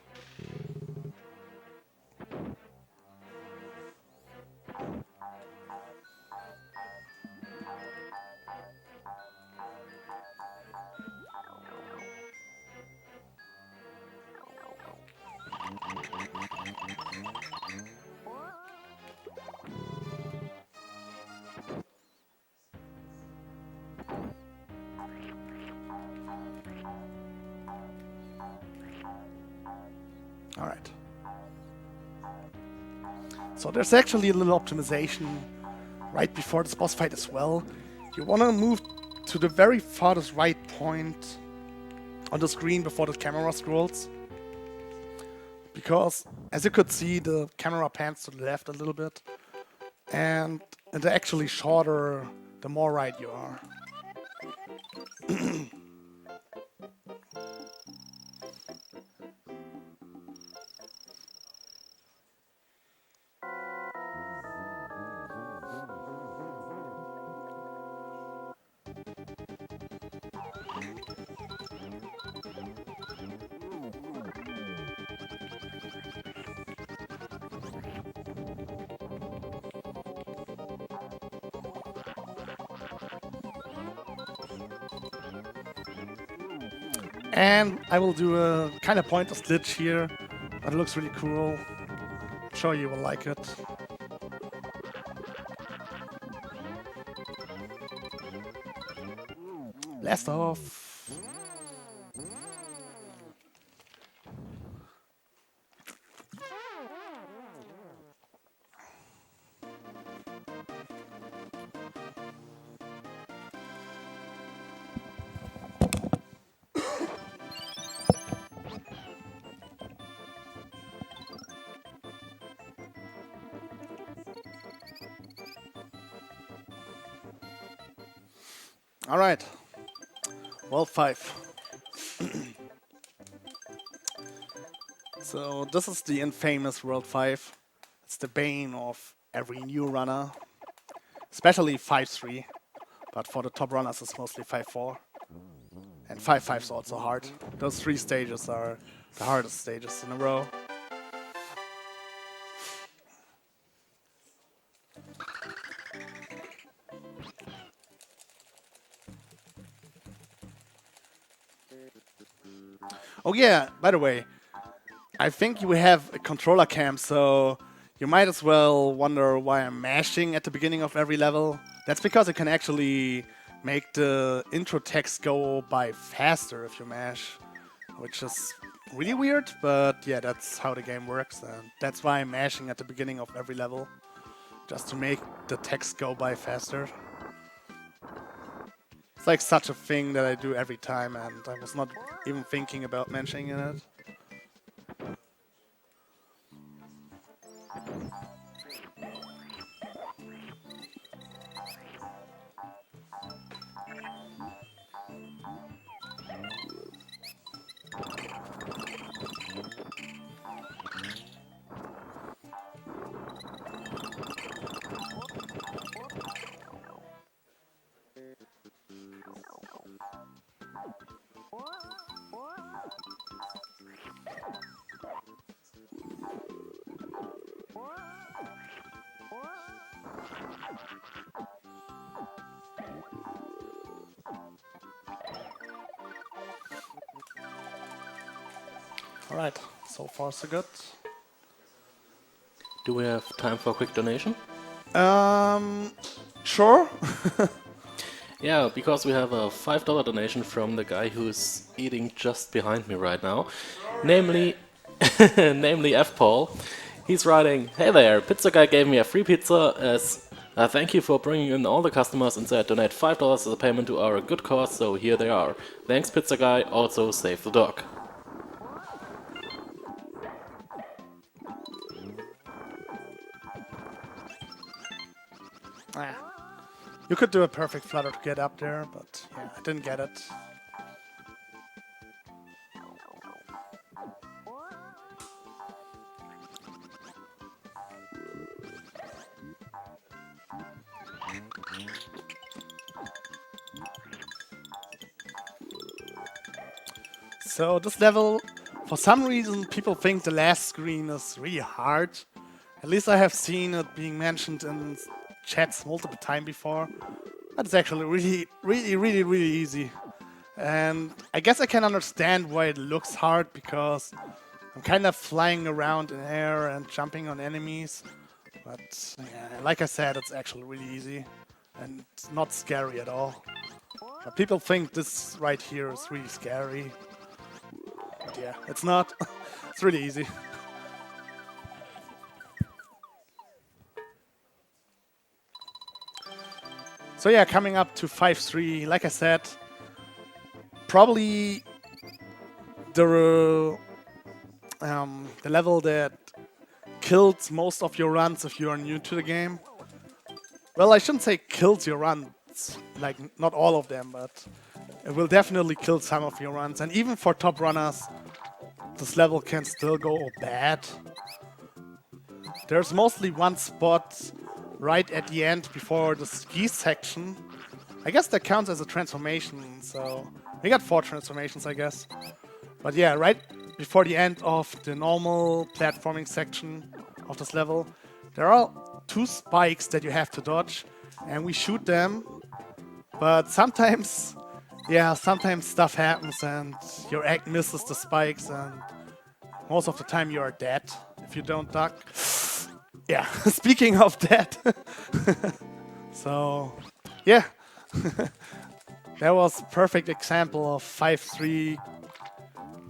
A: Alright. So there's actually a little optimization right before this boss fight as well. You want to move to the very farthest right point on the screen before the camera scrolls. Because, as you could see, the camera pans to the left a little bit. And they're actually shorter the more right you are. And I will do a kind of pointless glitch here, but it looks really cool. I'm sure you will like it. Blast off. All right, World 5. So this is the infamous World 5. It's the bane of every new runner, especially 5-3. But for the top runners, it's mostly 5-4. And 5-5 is also hard. Those 3 stages are the hardest stages in a row. Oh yeah, by the way, I think you have a controller cam, so you might as well wonder why I'm mashing at the beginning of every level. That's because it can actually make the intro text go by faster if you mash, which is really weird, but yeah, that's how the game works, and that's why I'm mashing at the beginning of every level, just to make the text go by faster. It's like such a thing that I do every time, and I was not even thinking about mentioning it. Alright, so far so good.
C: Do we have time for a quick donation?
A: Sure.
C: Yeah, because we have a $5 donation from the guy who's eating just behind me right now. Namely, namely F. Paul. He's writing, "Hey there, pizza guy gave me a free pizza as a thank you for bringing in all the customers and said donate $5 as a payment to our good cause, so here they are. Thanks pizza guy, also save the dog."
A: You could do a perfect flutter to get up there, but yeah, I didn't get it. So this level, for some reason, people think the last screen is really hard. At least I have seen it being mentioned in chats multiple times before. But it's actually really easy. And I guess I can understand why it looks hard, because I'm kind of flying around in air and jumping on enemies. But yeah, like I said, it's actually really easy and it's not scary at all. But people think this right here is really scary. But yeah, it's not. It's really easy. So yeah, coming up to 5-3. Like I said, probably the level that kills most of your runs if you are new to the game. Well, I shouldn't say kills your runs, like not all of them, but it will definitely kill some of your runs. And even for top runners, this level can still go bad. There's mostly one spot right at the end before the ski section. I guess that counts as a transformation, so we got 4 transformations, I guess. But yeah, right before the end of the normal platforming section of this level, there are 2 spikes that you have to dodge, and we shoot them. But sometimes, yeah, sometimes stuff happens and your egg misses the spikes, and most of the time you are dead if you don't duck. Yeah, speaking of that. So, yeah. That was a perfect example of 5-3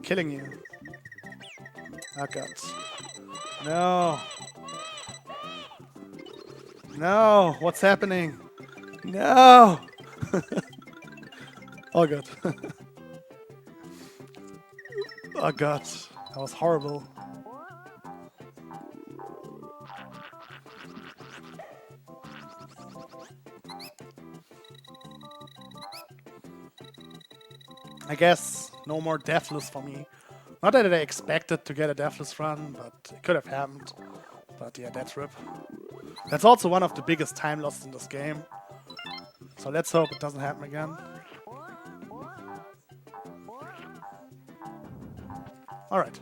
A: killing you. Oh god. No. No, what's happening? No! Oh god. Oh god, that was horrible. I guess no more deathless for me. Not that I expected to get a deathless run, but it could have happened. But yeah, that's RIP. That's also one of the biggest time lost in this game. So let's hope it doesn't happen again. Alright.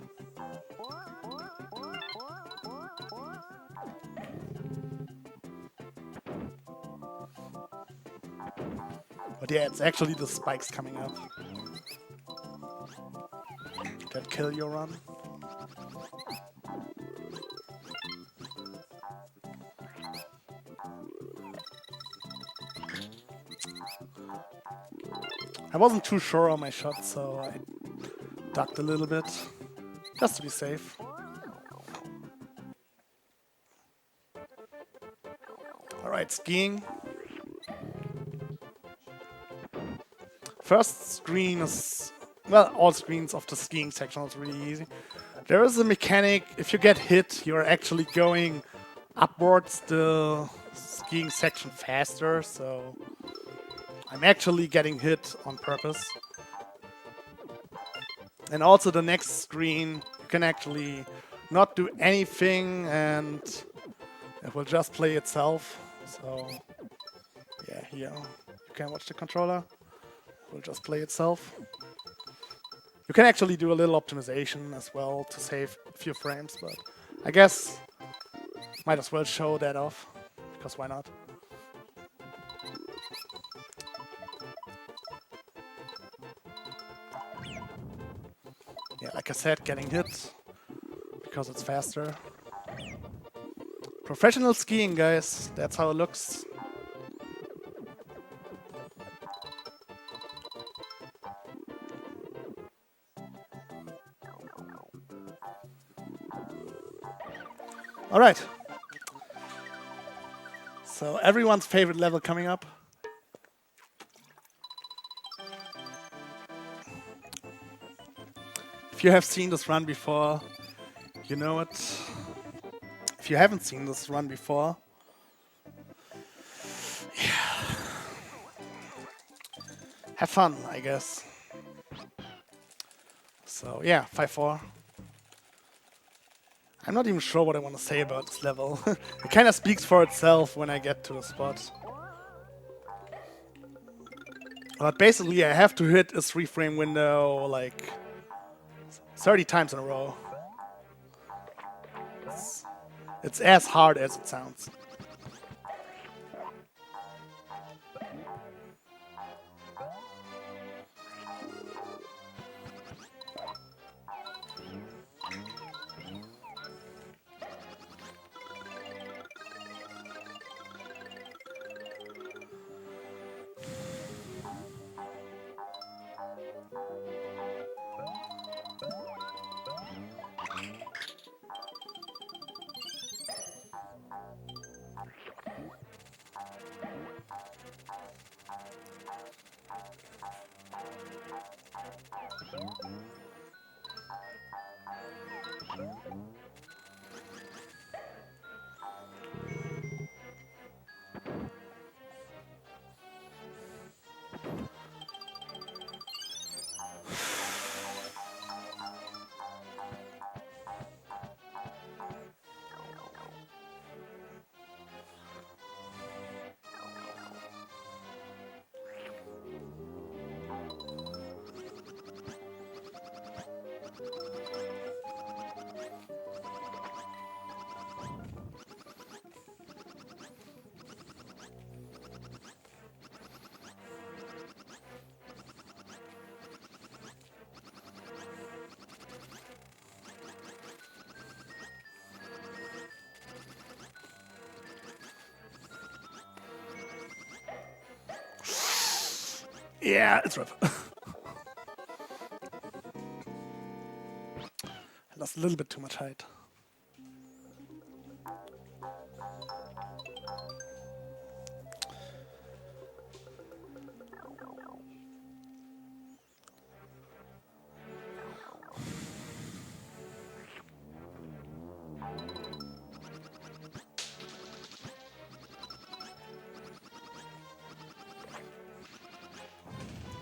A: But yeah, it's actually the spikes coming up that kill your run. I wasn't too sure on my shot, so I ducked a little bit, just to be safe. Alright, skiing. First screen is, well, all screens of the skiing section is really easy. There is a mechanic, if you get hit, you're actually going upwards the skiing section faster, so I'm actually getting hit on purpose. And also the next screen, you can actually not do anything and it will just play itself. So yeah, here you can watch the controller. It will just play itself. You can actually do a little optimization as well to save a few frames, but I guess might as well show that off, because why not? Yeah, like I said, getting hit because it's faster. Professional skiing, guys. That's how it looks. All right. So everyone's favorite level coming up. If you have seen this run before, you know it. If you haven't seen this run before, yeah, have fun, I guess. So yeah, 5-4. I'm not even sure what I want to say about this level. It kind of speaks for itself when I get to the spot. But basically, I have to hit a 3-frame window like 30 times in a row. It's as hard as it sounds. Yeah, it's rip. I lost a little bit too much height.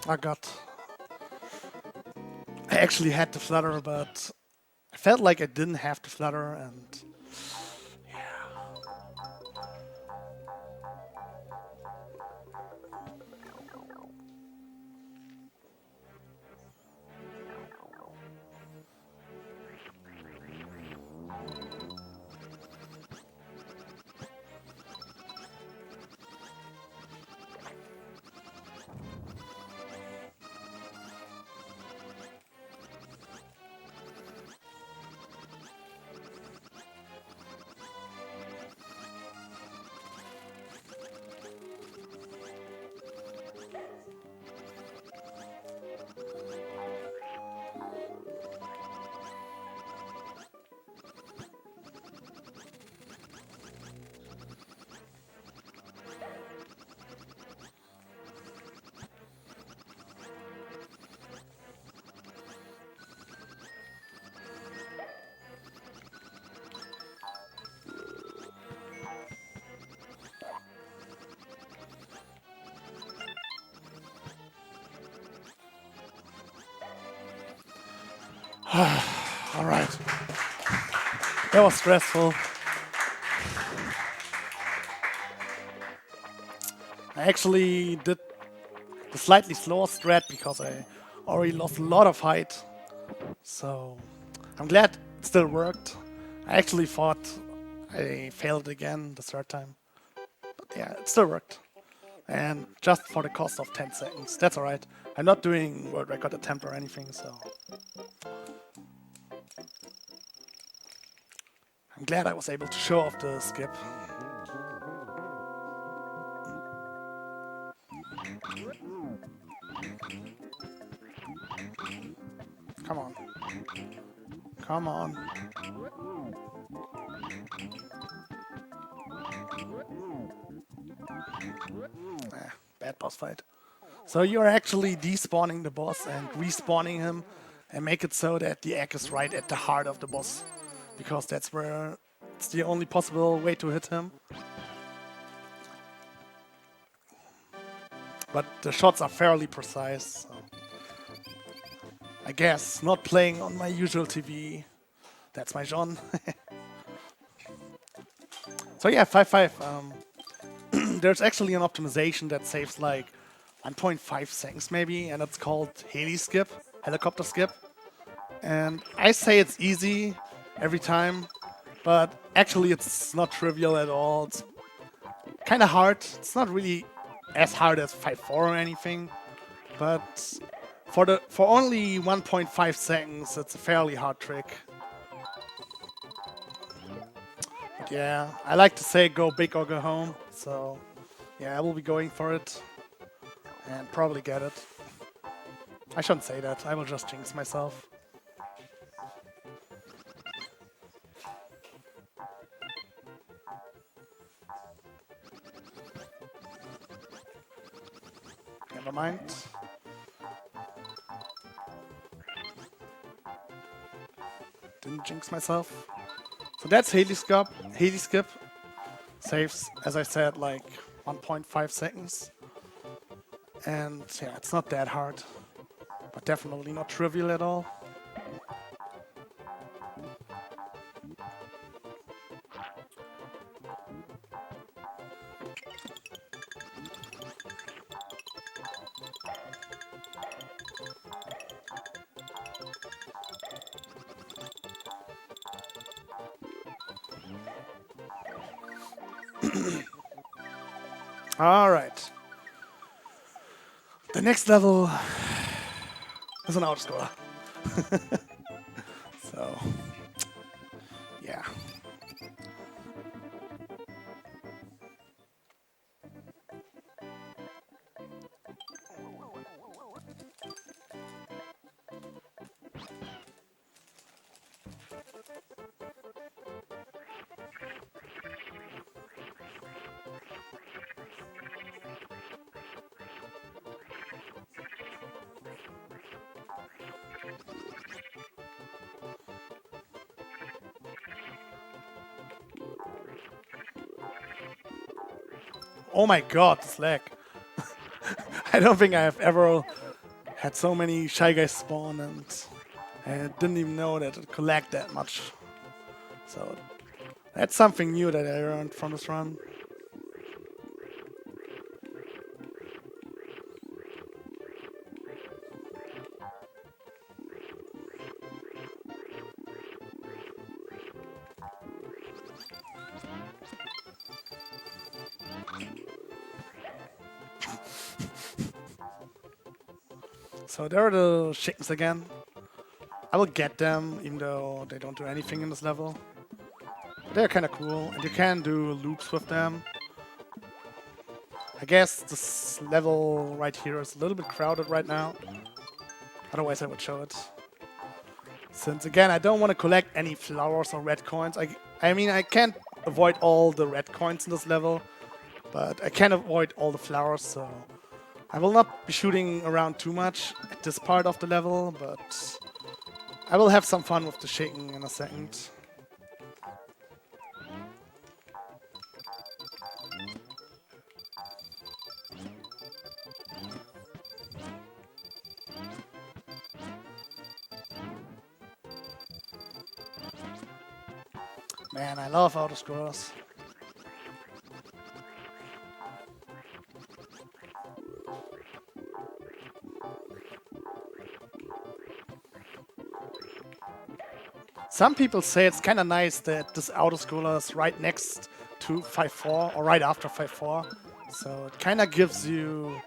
A: Oh god. I actually had to flutter, but I felt like I didn't have to flutter, and all right. That was stressful. I actually did the slightly slower strat because I already lost a lot of height. So I'm glad it still worked. I actually thought I failed again the third time. But yeah, it still worked. And just for the cost of 10 seconds. That's alright. I'm not doing world record attempt or anything, so I'm glad I was able to show off the skip. Come on. Come on. Bad boss fight. So you're actually despawning the boss and respawning him and make it so that the egg is right at the heart of the boss. Because that's where it's the only possible way to hit him. But the shots are fairly precise. So I guess not playing on my usual TV. That's my genre. So yeah, 5-5. There's actually an optimization that saves like 1.5 seconds maybe, and it's called heli skip, helicopter skip. And I say it's easy every time, but actually it's not trivial at all. It's kind of hard. It's not really as hard as 5-4 or anything, but for only 1.5 seconds, it's a fairly hard trick. But yeah, I like to say go big or go home, so yeah, I will be going for it and probably get it. I shouldn't say that. I will just jinx myself. Never mind. Didn't jinx myself. So that's heli skip. Heli skip saves, as I said, like 1.5 seconds. And yeah, it's not that hard, but definitely not trivial at all. All right. The next level is an outscore. So, yeah. Oh my god, this lag. I don't think I have ever had so many Shy Guys spawn, and I didn't even know that it could lag that much. So that's something new that I learned from this run. So there are the chickens again. I will get them, even though they don't do anything in this level. But they're kind of cool, and you can do loops with them. I guess this level right here is a little bit crowded right now. Otherwise I would show it. Since again, I don't want to collect any flowers or red coins. I mean, I can't avoid all the red coins in this level, but I can avoid all the flowers, so I will not be shooting around too much at this part of the level, but I will have some fun with the shaking in a second. Man, I love autoscrollers. Some people say it's kind of nice that this autoscroller is right next to 5.4 or right after 5.4, so it kind of gives you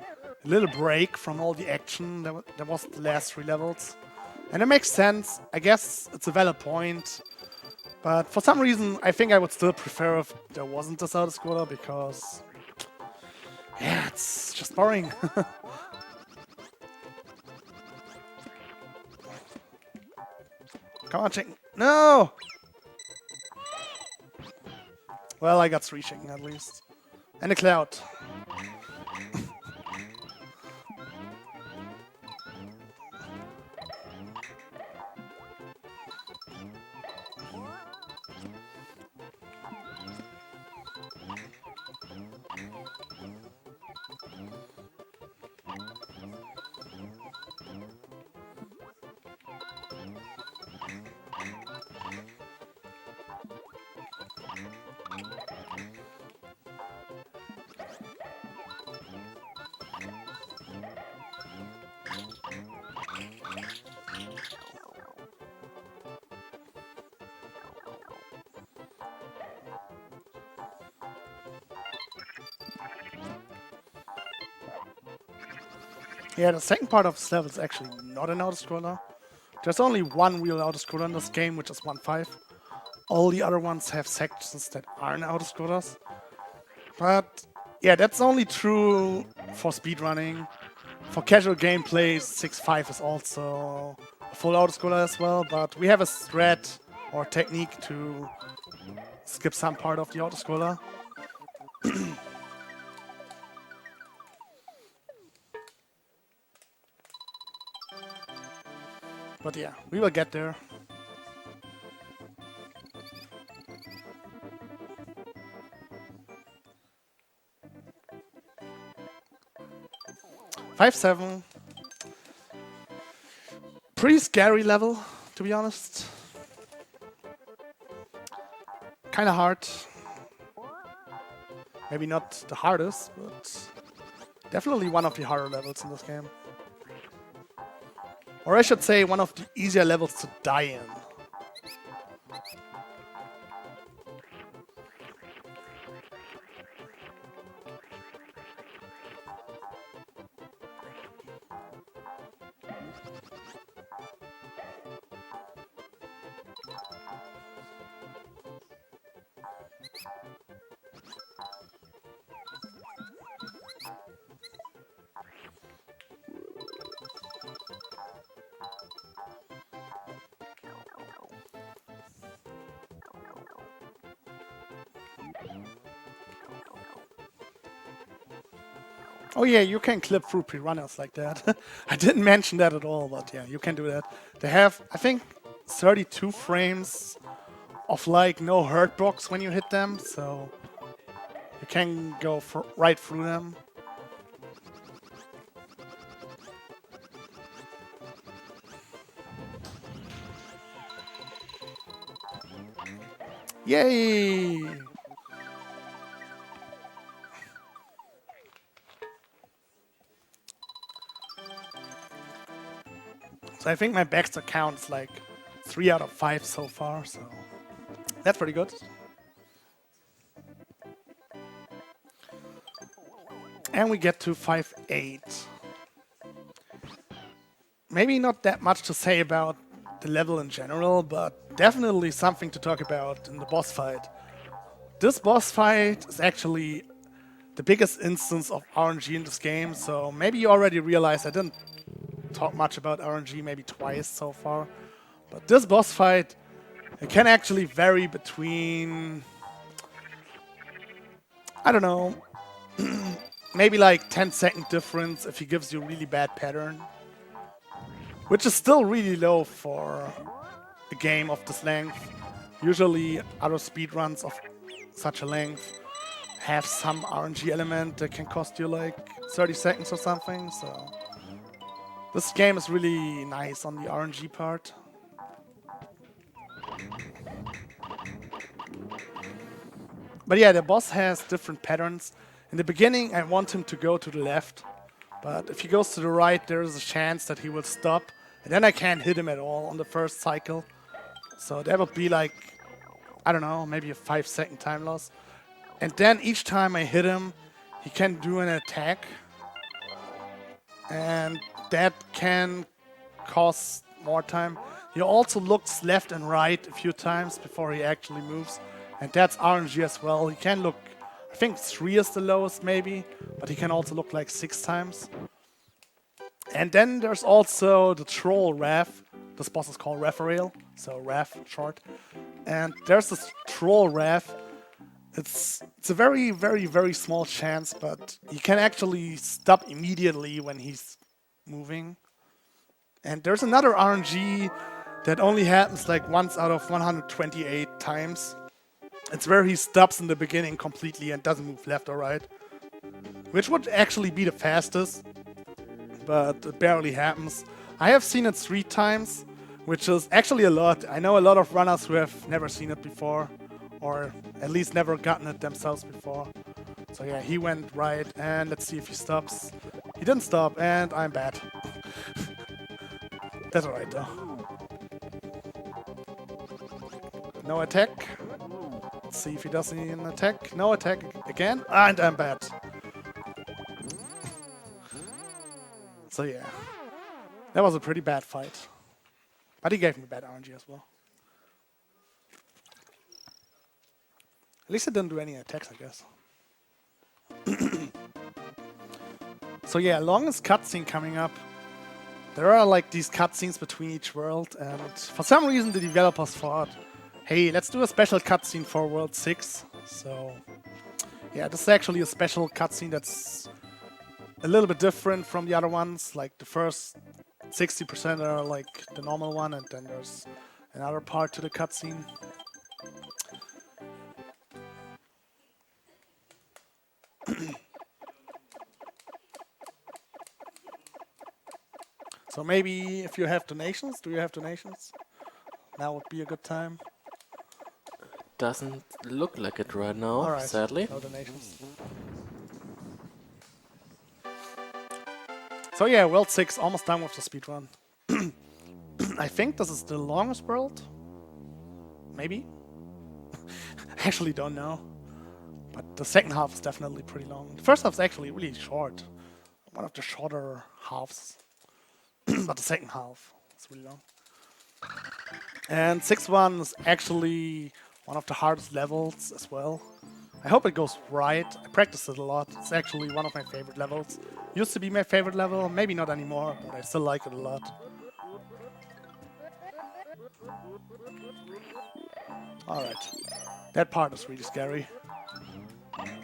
A: a little break from all the action that was the last 3 levels. And it makes sense. I guess it's a valid point. But for some reason, I think I would still prefer if there wasn't this autoscroller, because yeah, it's just boring. Come on, chicken. No! Well, I got 3 chicken at least. And a cloud. Yeah, the second part of this level is actually not an autoscroller. There's only one real autoscroller in this game, which is 1.5. All the other ones have sections that aren't autoscrollers. But yeah, that's only true for speedrunning. For casual gameplay, 6.5 is also a full autoscroller as well, but we have a strat or technique to skip some part of the autoscroller. But yeah, we will get there. Five seven. Pretty scary level, to be honest. Kinda hard. Maybe not the hardest, but definitely one of the harder levels in this game. Or I should say, one of the easier levels to die in. Oh yeah, you can clip through piranhas like that. I didn't mention that at all, but yeah, you can do that. They have, I think, 32 frames of like no hurt box when you hit them, so You can go right through them. Yay! So I think my Baxter count's like 3 out of 5 so far, so that's pretty good. And we get to 5-8. Maybe not that much to say about the level in general, but definitely something to talk about in the boss fight. This boss fight is actually the biggest instance of RNG in this game, so maybe you already realized I didn't talk much about RNG, maybe twice so far. But this boss fight, it can actually vary between, I don't know, maybe like 10-second difference if he gives you a really bad pattern. Which is still really low for a game of this length. Usually other speedruns of such a length have some RNG element that can cost you like 30 seconds or something, so this game is really nice on the RNG part. But yeah, the boss has different patterns. In the beginning I want him to go to the left, but if he goes to the right there is a chance that he will stop, and then I can't hit him at all on the first cycle. So that would be like, I don't know, maybe a 5-second time loss. And then each time I hit him, he can do an attack. And that can cost more time. He also looks left and right a few times before he actually moves. And that's RNG as well. He can look, I think 3 is the lowest maybe, but he can also look like 6 times. And then there's also the troll Raph. This boss is called Raphael, so Raph short. And there's this troll Raph. It's a very, very, very small chance, but you can actually stop immediately when he's moving. And there's another RNG that only happens like once out of 128 times. It's where he stops in the beginning completely and doesn't move left or right, which would actually be the fastest, but it barely happens. I have seen it 3 times, which is actually a lot. I know a lot of runners who have never seen it before, or at least never gotten it themselves before. So yeah, he went right, and let's see if he stops. He didn't stop, and I'm bad. That's alright though. No attack. Let's see if he does an attack. No attack again, and I'm bad. So yeah, that was a pretty bad fight. But he gave me bad RNG as well. At least I didn't do any attacks, I guess. So yeah, longest cutscene coming up. There are like these cutscenes between each world, and for some reason the developers thought, hey, let's do a special cutscene for World 6. So yeah, this is actually a special cutscene that's a little bit different from the other ones. Like the first 60% are like the normal one, and then there's another part to the cutscene. So maybe if you have donations, do you have donations? Now would be a good time.
C: Doesn't look like it right now,
A: All right,
C: sadly.
A: no donations. So yeah, World 6, almost done with the speedrun. I think this is the longest world. Maybe? I actually don't know. But the second half is definitely pretty long. The first half is actually really short. One of the shorter halves. But the second half is really long. And 6-1 is actually one of the hardest levels as well. I hope it goes right. I practiced it a lot. It's actually one of my favorite levels. Used to be my favorite level, maybe not anymore, but I still like it a lot. Alright. That part is really scary.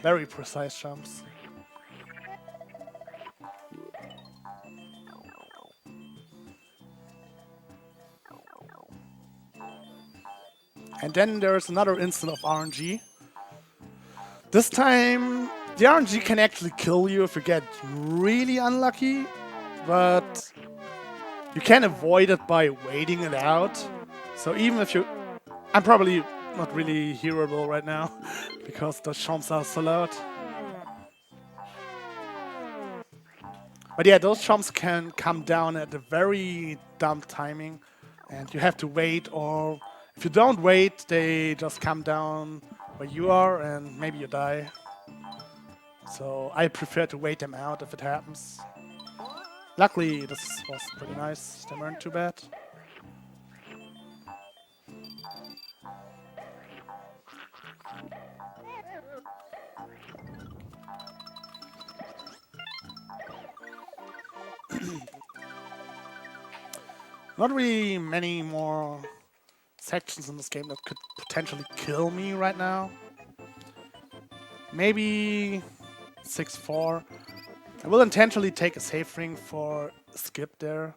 A: Very precise jumps. And then there's another instant of RNG. This time, the RNG can actually kill you if you get really unlucky, but you can avoid it by waiting it out. So even if you... I'm probably not really hearable right now, because the chomps are so loud. But yeah, those chomps can come down at a very dumb timing, and you have to wait, or if you don't wait, they just come down where you are, and maybe you die. So I prefer to wait them out if it happens. Luckily, this was pretty nice. They weren't too bad. Not really many more sections in this game that could potentially kill me right now. Maybe 6-4. I will intentionally take a save ring for a skip there.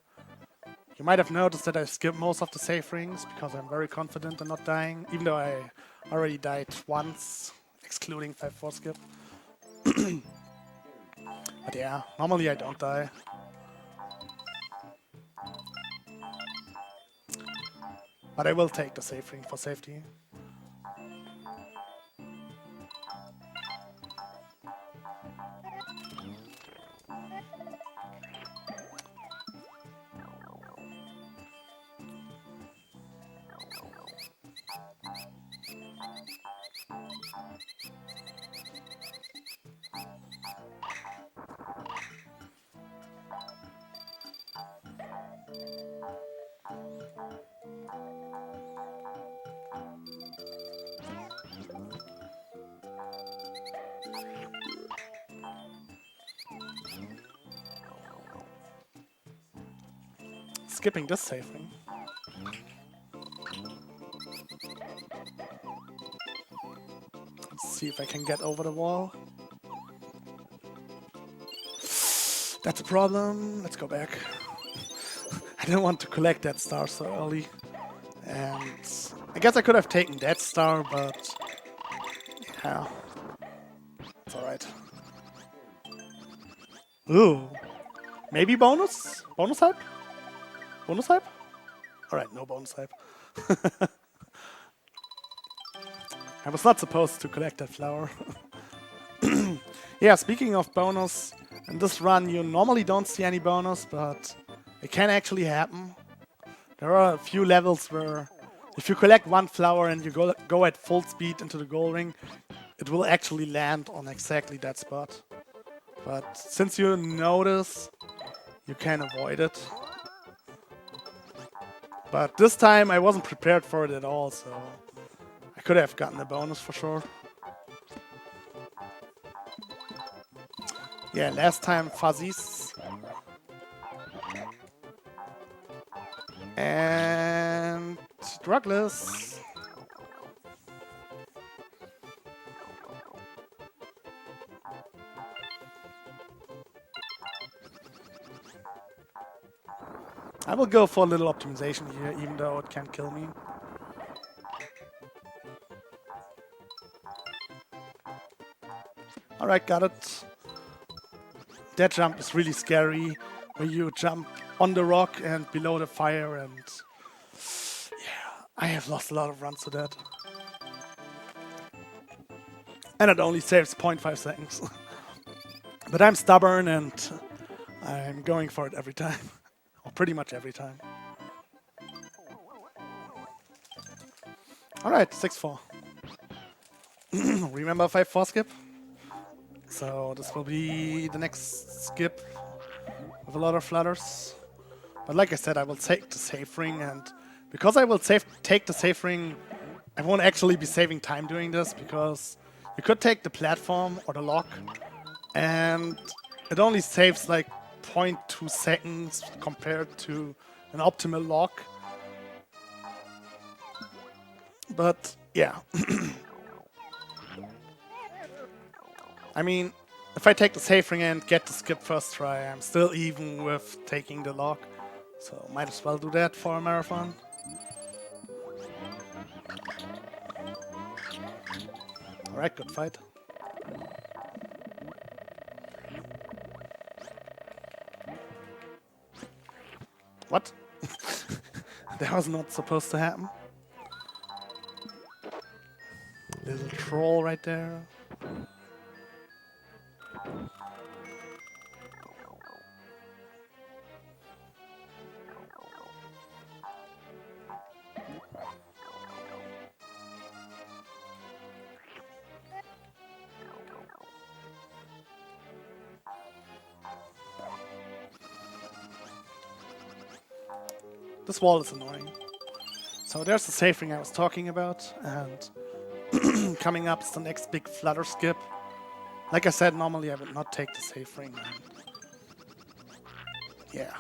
A: You might have noticed that I skip most of the save rings because I'm very confident in not dying, even though I already died once, excluding 5-4 skip. But yeah, normally I don't die. But I will take the save ring for safety. Skipping this save ring. Let's see if I can get over the wall. That's a problem. Let's go back. I didn't want to collect that star so early. And I guess I could have taken that star, but yeah, it's alright. Ooh, maybe bonus? Bonus hype? Bonus hype? Alright, no bonus hype. I was not supposed to collect that flower. Yeah, speaking of bonus, in this run you normally don't see any bonus, but it can actually happen. There are a few levels where if you collect one flower and you go at full speed into the goal ring, it will actually land on exactly that spot. But since you notice, you can avoid it. But this time I wasn't prepared for it at all, so I could have gotten a bonus for sure. Yeah, last time fuzzies. And drugless. I will go for a little optimization here, even though it can't kill me. Alright, got it. That jump is really scary, where you jump on the rock and below the fire, and yeah, I have lost a lot of runs to that. And it only saves 0.5 seconds. But I'm stubborn and I'm going for it every time. Or pretty much every time. Alright, 6-4. Remember 5-4 skip? So this will be the next skip with a lot of flutters. But like I said, I will take the save ring, and because I will take the save ring, I won't actually be saving time doing this, because you could take the platform or the lock, and it only saves like 0.2 seconds compared to an optimal lock. But yeah. I mean, if I take the save ring and get the skip first try, I'm still even with taking the lock. So might as well do that for a marathon. Alright, good fight. What? That was not supposed to happen. Little troll right there. This wall is annoying. So there's the safe ring I was talking about, and coming up is the next big flutter skip. Like I said, normally I would not take the safe ring. And yeah.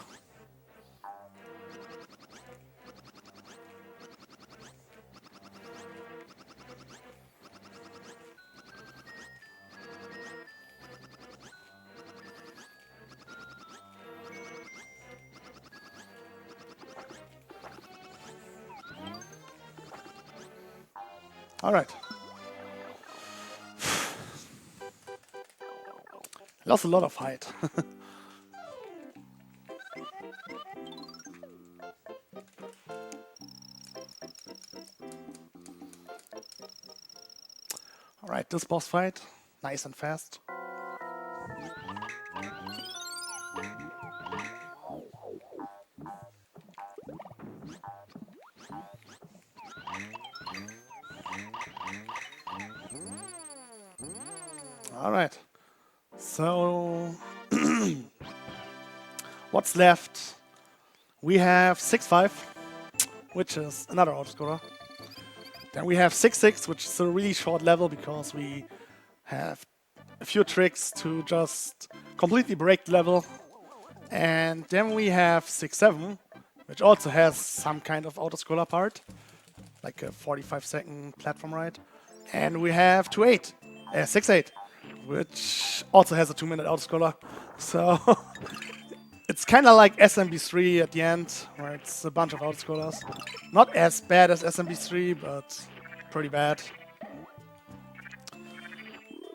A: All right. Lost a lot of height. All right, this boss fight, nice and fast. All right. So what's left? We have 6-5, which is another autoscorer. Then we have 6-6, which is a really short level because we have a few tricks to just completely break the level. And then we have 6-7, which also has some kind of autoscroller part, like a 45-second platform ride. And we have 6-8, which also has a 2-minute autoscroller. So it's kind of like SMB3 at the end, where it's a bunch of autoscrollers. Not as bad as SMB3, but pretty bad.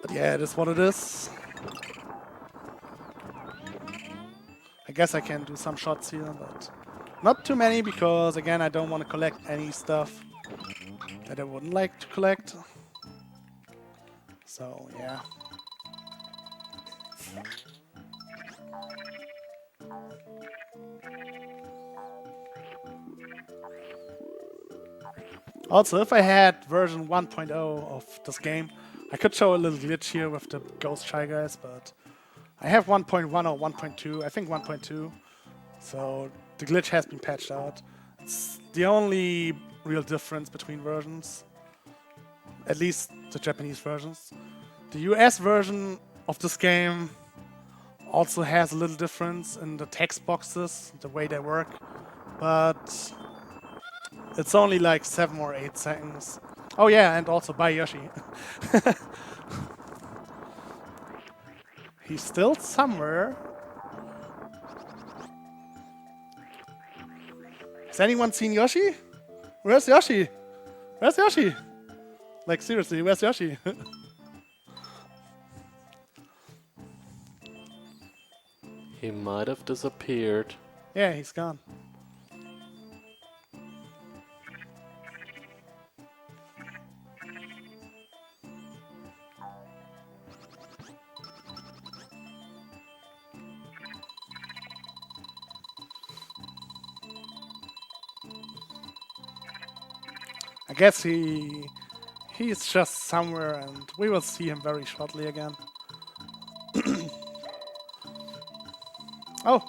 A: But yeah, it is what it is. I guess I can do some shots here, but not too many because, again, I don't want to collect any stuff that I wouldn't like to collect. So, yeah. Also, if I had version 1.0 of this game, I could show a little glitch here with the Ghost Shy Guys, but I have 1.1 or 1.2, I think 1.2, so the glitch has been patched out. It's the only real difference between versions, at least the Japanese versions. The US version of this game also has a little difference in the text boxes, the way they work, but it's only like 7 or 8 seconds. Oh yeah, and also bye Yoshi. He's still somewhere. Has anyone seen Yoshi? Where's Yoshi? Where's Yoshi? Like seriously, where's Yoshi?
C: He might have disappeared.
A: Yeah, he's gone. I guess he's just somewhere, and we will see him very shortly again. Oh,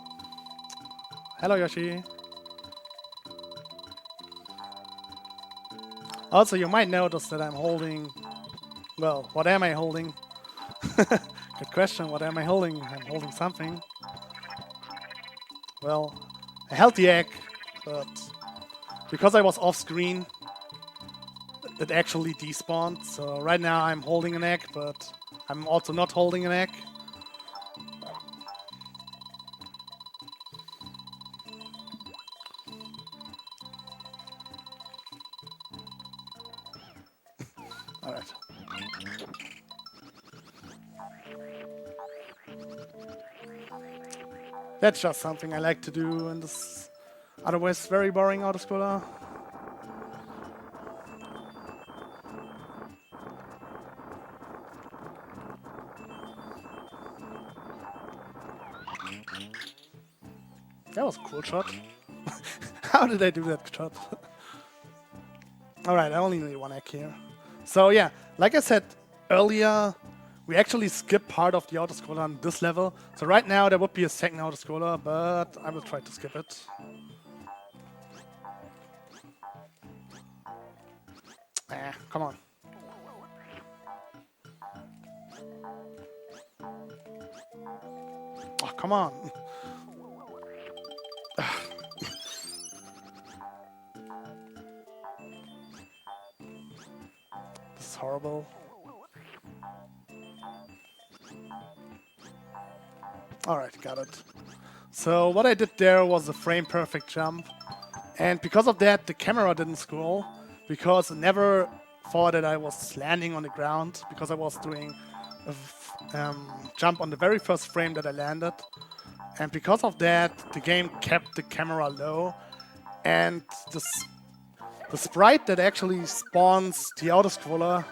A: hello Yoshi. Also, you might notice that I'm holding. Well, what am I holding? Good question. What am I holding? I'm holding something. Well, a healthy egg, but because I was off screen, it actually despawned. So right now I'm holding an egg, but I'm also not holding an egg. Alright. That's just something I like to do in this otherwise very boring autoscroller. That was a cool shot. How did I do that shot? Alright, I only need one egg here. So yeah, like I said earlier, we actually skip part of the autoscroller on this level. So right now there would be a second autoscroller, but I will try to skip it. Come on. Oh, come on. This is horrible. Alright, got it. So what I did there was a frame perfect jump. And because of that, the camera didn't scroll. Because it never thought that I was landing on the ground. Because I was doing a jump on the very first frame that I landed. And because of that, the game kept the camera low. And the sprite that actually spawns the autoscroller,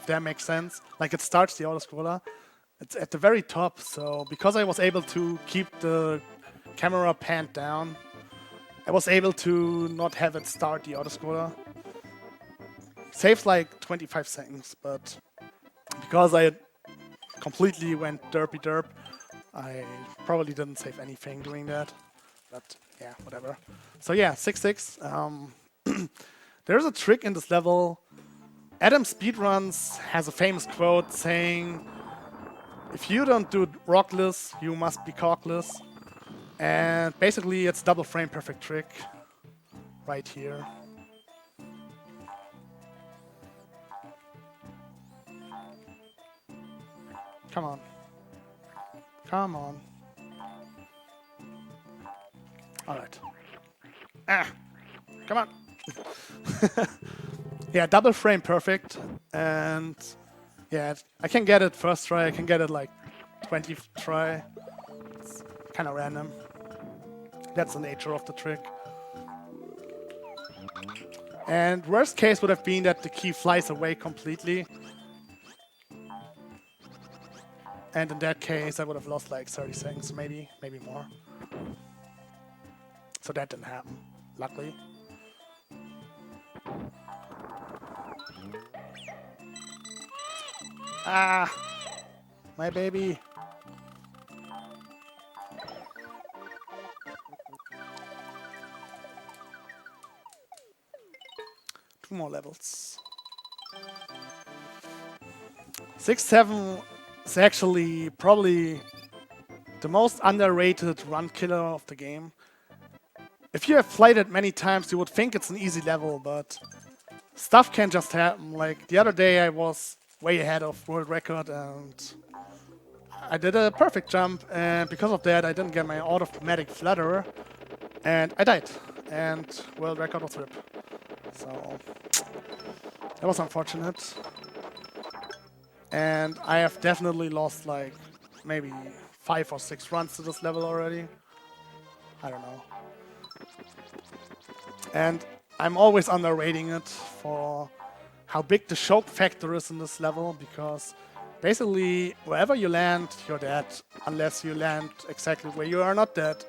A: if that makes sense, like it starts the autoscroller, it's at the very top. So because I was able to keep the camera panned down, I was able to not have it start the autoscroller. Saves like 25 seconds, but because I completely went derpy derp, I probably didn't save anything doing that. But yeah, whatever. So yeah, 6-6. There's a trick in this level. Adam Speedruns has a famous quote saying, if you don't do rockless, you must be cockless. And basically it's double frame perfect trick right here. Come on. Come on. Alright. Come on. Yeah, double frame perfect. And yeah, I can get it first try. I can get it like 20th try. It's kind of random. That's the nature of the trick. And worst case would have been that the key flies away completely. And in that case, I would have lost like 30 seconds, maybe more. So that didn't happen, luckily. Ah, my baby. Two more levels. 6-7 is actually probably the most underrated run killer of the game. If you have played it many times, you would think it's an easy level, but stuff can just happen. Like the other day, I was way ahead of world record and I did a perfect jump, and because of that, I didn't get my automatic flutter, and I died, and world record was ripped. So that was unfortunate. And I have definitely lost like maybe 5 or 6 runs to this level already. I don't know. And I'm always underrating it for how big the choke factor is in this level, because basically wherever you land, you're dead, unless you land exactly where you are not dead.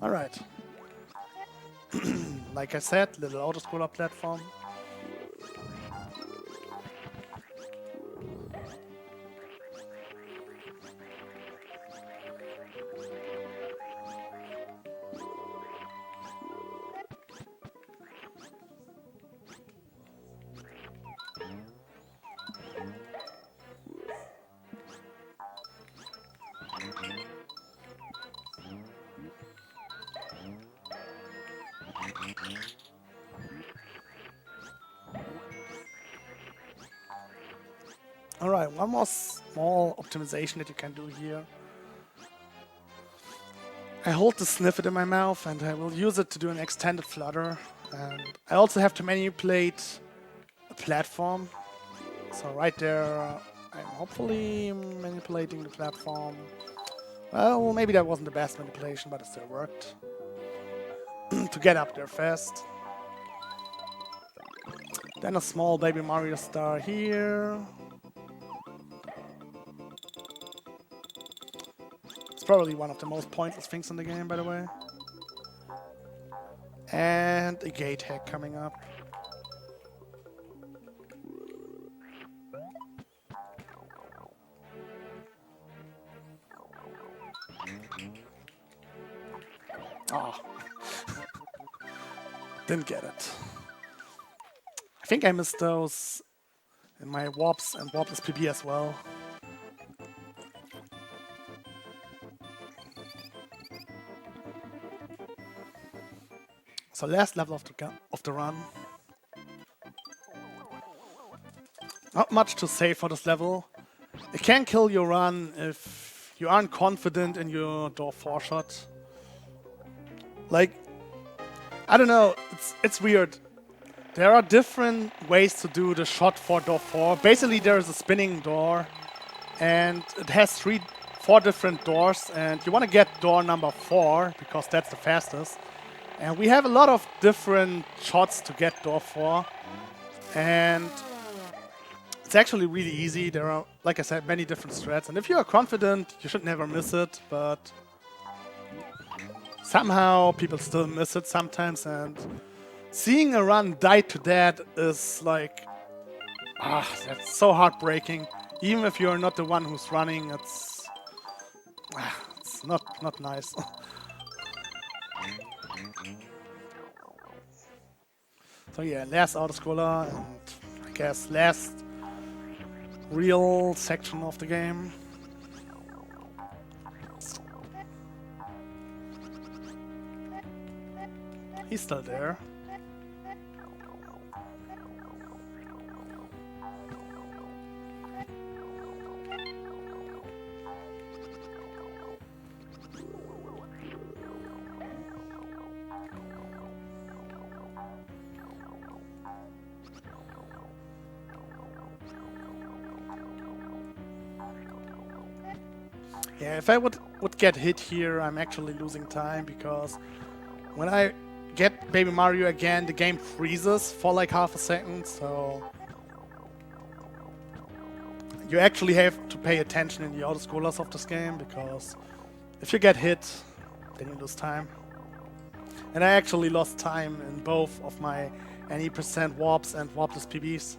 A: Alright. Like I said, little autoscroller platform. one more small optimization that you can do here. I hold the sniffet in my mouth and I will use it to do an extended flutter. And I also have to manipulate a platform. So right there, I'm hopefully manipulating the platform. Well, maybe that wasn't the best manipulation, but it still worked. To get up there fast. Then a small baby Mario star here. It's probably one of the most pointless things in the game, by the way. And a gate hack coming up. Oh. Didn't get it. I think I missed those in my warps and warpless PB as well. So last level of the run. Not much to say for this level. It can kill your run if you aren't confident in your door 4 shot. Like, I don't know, it's weird. There are different ways to do the shot for door 4. Basically, there is a spinning door, and it has 4 different doors, and you want to get door number 4, because that's the fastest. And we have a lot of different shots to get door 4, and it's actually really easy. There are, like I said, many different strats, and if you are confident, you should never miss it, but somehow people still miss it sometimes, and seeing a run die to that is like, that's so heartbreaking. Even if you're not the one who's running, it's not nice. So yeah, last auto-scroller, and I guess last real section of the game. He's still there. Yeah, if I would get hit here, I'm actually losing time, because when I get Baby Mario again, the game freezes for like half a second, so you actually have to pay attention in the auto-scrollers of this game, because if you get hit, then you lose time. And I actually lost time in both of my any % warps and warpless PBs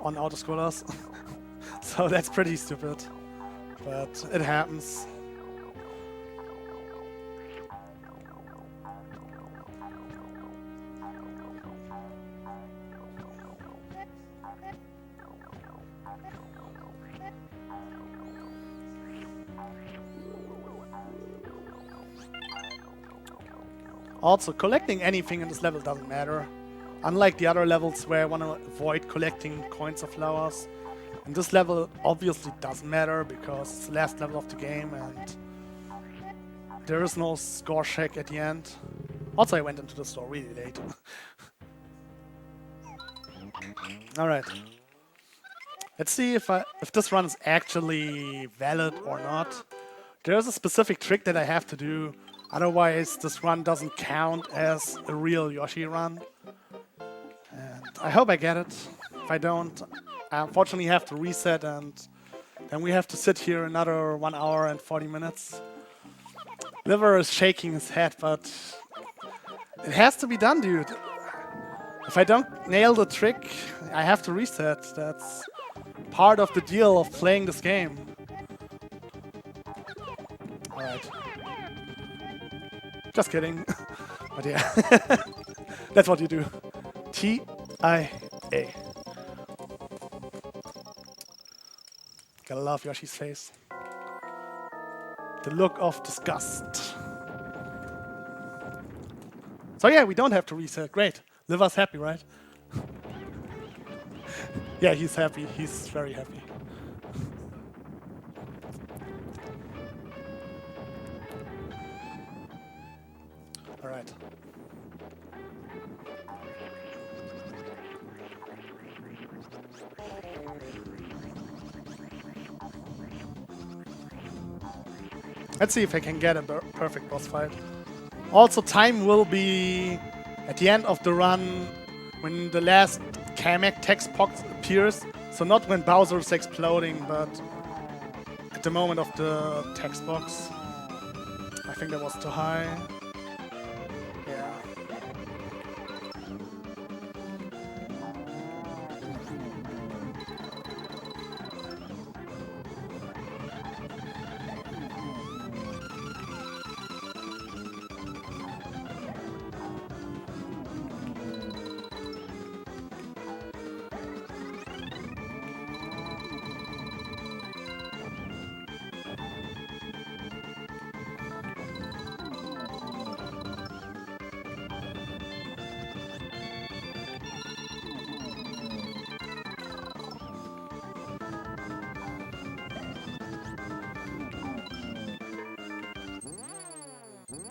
A: on auto-scrollers. So that's pretty stupid, but it happens. Also, collecting anything in this level doesn't matter. Unlike the other levels where I want to avoid collecting coins or flowers, in this level obviously doesn't matter because it's the last level of the game and there is no score check at the end. Also, I went into the store really late. Alright. Let's see if this run is actually valid or not. There's a specific trick that I have to do. Otherwise, this run doesn't count as a real Yoshi run. And I hope I get it. If I don't, I unfortunately have to reset and then we have to sit here another 1 hour and 40 minutes. Liver is shaking his head, but it has to be done, dude. If I don't nail the trick, I have to reset. That's part of the deal of playing this game. Alright. Just kidding. But yeah, that's what you do. TIA. Gotta love Yoshi's face. The look of disgust. So yeah, we don't have to reset. Great. Liver's happy, right? Yeah, he's happy. He's very happy. fight. Let's see if I can get a perfect boss fight. Also, time will be at the end of the run when the last Kamek text box appears. So not when Bowser is exploding, but at the moment of the text box. I think that was too high. Yeah.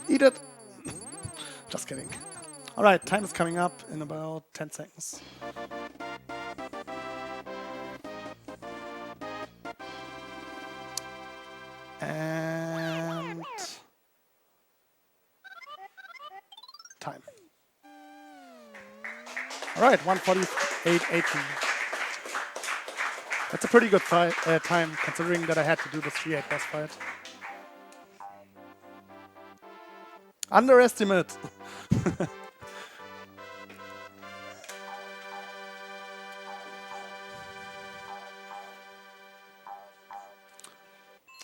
A: Eat it! Just kidding. Alright, time is coming up in about 10 seconds. And... time. Alright, 1:48:18. That's a pretty good time, considering that I had to do the 3-8 boss fight. Underestimate!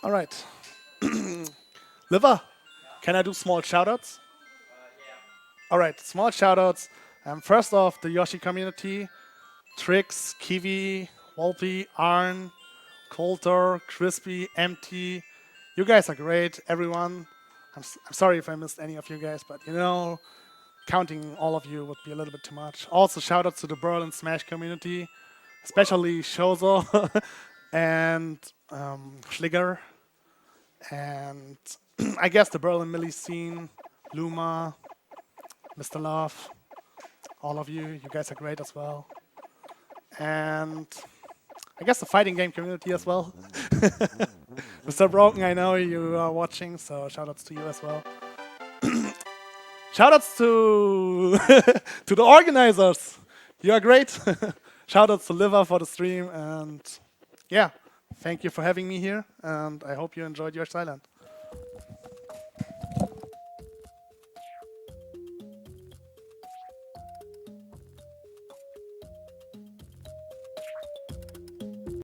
A: Alright. Liver, can I do small shoutouts? Alright, small shoutouts. First off, the Yoshi community. Trix, Kiwi, Wolpy, Arn, Coulter, Crispy, Empty. You guys are great, everyone. I'm sorry if I missed any of you guys, but you know, counting all of you would be a little bit too much. Also, shoutouts to the Berlin Smash community, especially Shozo and Schligger, and I guess the Berlin Millie scene, Luma, Mr. Love, all of you. You guys are great as well. And I guess the fighting game community as well. Mr. Broken, I know you are watching, so shoutouts to you as well. Shoutouts to to the organizers. You are great. Shoutouts to Liver for the stream, and yeah, thank you for having me here, and I hope you enjoyed your silent.